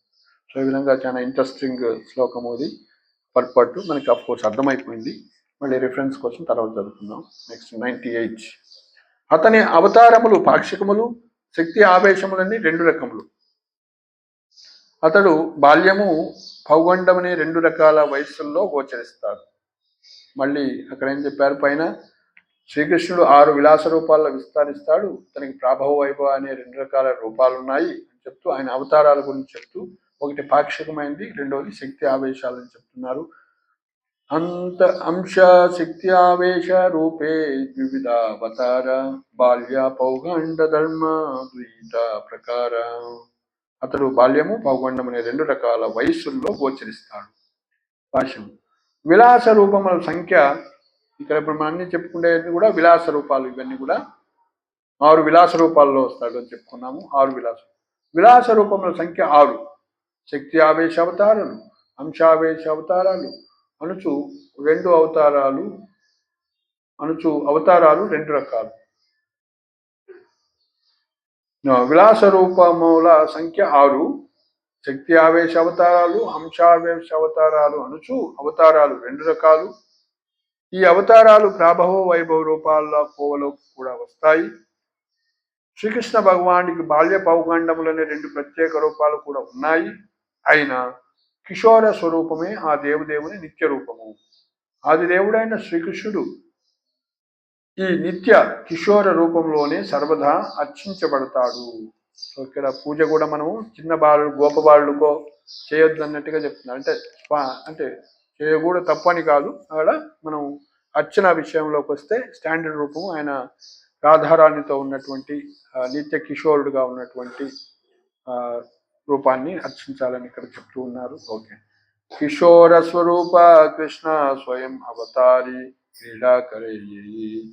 సో ఈ విధంగా చాలా ఇంట్రెస్టింగ్ శ్లోకం అది. పర్పట్టు మనకి అఫ్ కోర్స్ అర్థమైపోయింది. మళ్ళీ రిఫరెన్స్ కోసం తర్వాత చదువుకుందాం. నెక్స్ట్ 98. అతని అవతారములు పాక్షికములు, శక్తి ఆవేశములన్నీ 2 రకములు. అతడు బాల్యము పౌగండమనే 2 రకాల వయస్సుల్లో గోచరిస్తాడు. మళ్ళీ అక్కడ ఏం చెప్పారు పైన, శ్రీకృష్ణుడు 6 విలాస రూపాల్లో విస్తరిస్తాడు. తనకి ప్రాభవ వైభవ అనే 2 రకాల రూపాలు ఉన్నాయి అని చెప్తూ ఆయన అవతారాల గురించి చెప్తూ, ఒకటి పాక్షికమైంది, రెండవది శక్తి ఆవేశాలని చెప్తున్నారు. అంత అంశ శక్తి ఆవేశ రూపే వివిధ అవతార బాల్య పౌగండ ధర్మ ద్వైత ప్రకార. అతడు బాల్యము పౌగండం అనే 2 రకాల వయస్సుల్లో గోచరిస్తాడు. భాష్యం. విలాస రూపముల సంఖ్య, ఇక్కడ ఇప్పుడు మనం అన్ని చెప్పుకునేది కూడా విలాస రూపాలు. ఇవన్నీ కూడా 6 విలాస రూపాల్లో వస్తాడు అని చెప్పుకున్నాము. 6 విలాస రూపముల సంఖ్య 6. శక్తి ఆవేశ అవతారాలు, అంశావేశ అవతారాలు అనుచు 2 అవతారాలు, అనుచు అవతారాలు 2 రకాలు. విలాస రూపముల సంఖ్య 6, శక్తి ఆవేశ అవతారాలు, అంశావేశ అవతారాలు అనుచు అవతారాలు 2 రకాలు. ఈ అవతారాలు ప్రాభవ వైభవ రూపాల్లో కోవలో కూడా వస్తాయి. శ్రీకృష్ణ భగవానుడికి బాల్య పౌగండములనే 2 ప్రత్యేక రూపాలు కూడా ఉన్నాయి. అయినా కిషోర స్వరూపమే ఆ దేవదేవుని నిత్య రూపము. ఆదిదేవుడైన శ్రీకృష్ణుడు ఈ నిత్య కిషోర రూపంలోనే సర్వదా అర్చించబడతాడు. సో ఇక్కడ పూజ కూడా మనము చిన్న బాలు గోపబాలుకో చేయొద్దు అన్నట్టుగా చెప్తున్నారు. అంటే చేయకూడదు, తప్పని కాదు. అక్కడ మనం అర్చన విషయంలోకి వస్తే స్టాండర్డ్ రూపము ఆయన రాధారాణితో ఉన్నటువంటి నిత్య కిషోరుడుగా ఉన్నటువంటి రూపాన్ని అర్చించాలని ఇక్కడ చెప్తూ ఉన్నారు. ఓకే. కిషోర స్వరూప కృష్ణ స్వయం అవతారి క్రీడాకరే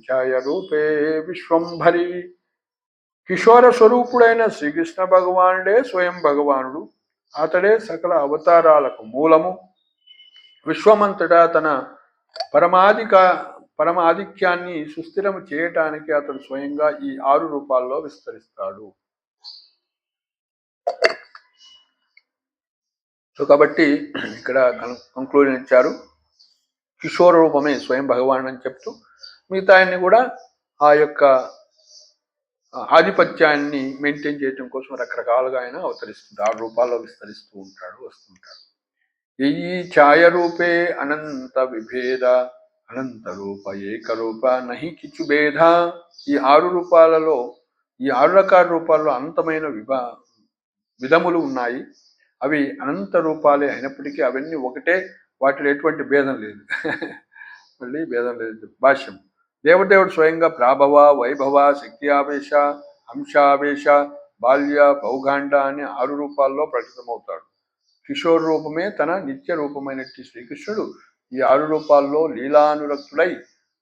ఛాయ రూపే విశ్వంభరి. కిషోర స్వరూపుడైన శ్రీకృష్ణ భగవానుడే స్వయం భగవానుడు. అతడే సకల అవతారాలకు మూలము. విశ్వమంతటా తన పరమాధిక్యాన్ని సుస్థిరము చేయటానికి అతడు స్వయంగా ఈ 6 రూపాల్లో విస్తరిస్తాడు. సో కాబట్టి ఇక్కడ కంక్లూజన్ ఇచ్చారు. కిషోర రూపమే స్వయం భగవాన్ అని చెప్తూ మిగతా ఆయన్ని కూడా ఆ యొక్క ఆధిపత్యాన్ని మెయింటైన్ చేయడం కోసం రకరకాలుగా ఆయన అవతరిస్తుంది. 6 రూపాల్లో విస్తరిస్తూ వస్తుంటాడు. ఈ ఛాయ రూపే అనంత విభేద అనంత రూప ఏకరూప నహి కిచు భేద. ఈ 6 రూపాలలో, ఈ 6 రకాల రూపాల్లో అనంతమైన విధములు ఉన్నాయి. అవి అనంత రూపాలే అయినప్పటికీ అవన్నీ ఒకటే, వాటిలో ఎటువంటి భేదం లేదు. మళ్ళీ భేదం లేదు. భాష్యం. దేవదేవుడు స్వయంగా ప్రాభవ వైభవ శక్తి ఆవేశ అంశావేశ బాల్య పౌగాండ అనే 6 రూపాల్లో ప్రకటితమవుతాడు. కిషోర్ రూపమే తన నిత్య రూపమైనట్టి శ్రీకృష్ణుడు ఈ 6 రూపాల్లో లీలానురక్తుడై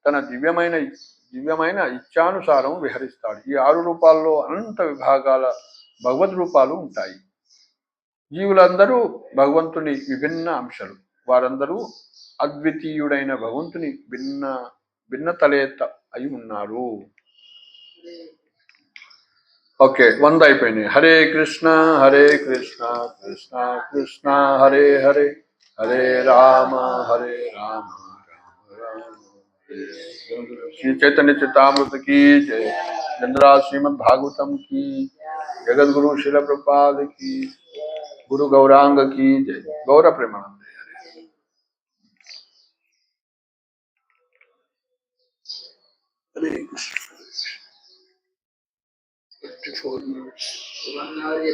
తన దివ్యమైన ఇచ్ఛానుసారం విహరిస్తాడు. ఈ 6 రూపాల్లో అనంత విభాగాల భగవద్ రూపాలు ఉంటాయి. జీవులందరూ భగవంతుని విభిన్న అంశాలు. వారందరూ అద్వితీయుడైన భగవంతుని భిన్నతలేత అయి ఉన్నారు. ఓకే, 100 అయిపోయినాయి. హరే కృష్ణ కృష్ణ కృష్ణ హరే హరే, హరే రామ రామ రామ. శ్రీ చైతన్య చరితామృత की जय. चंद्रा श्रीमद् भागवतम की, जगत गुरु शिल प्रपाद की, गुरु गौरांग की जय. गौर प्रेमानंद. हरे कृष्ण. 54 minutes.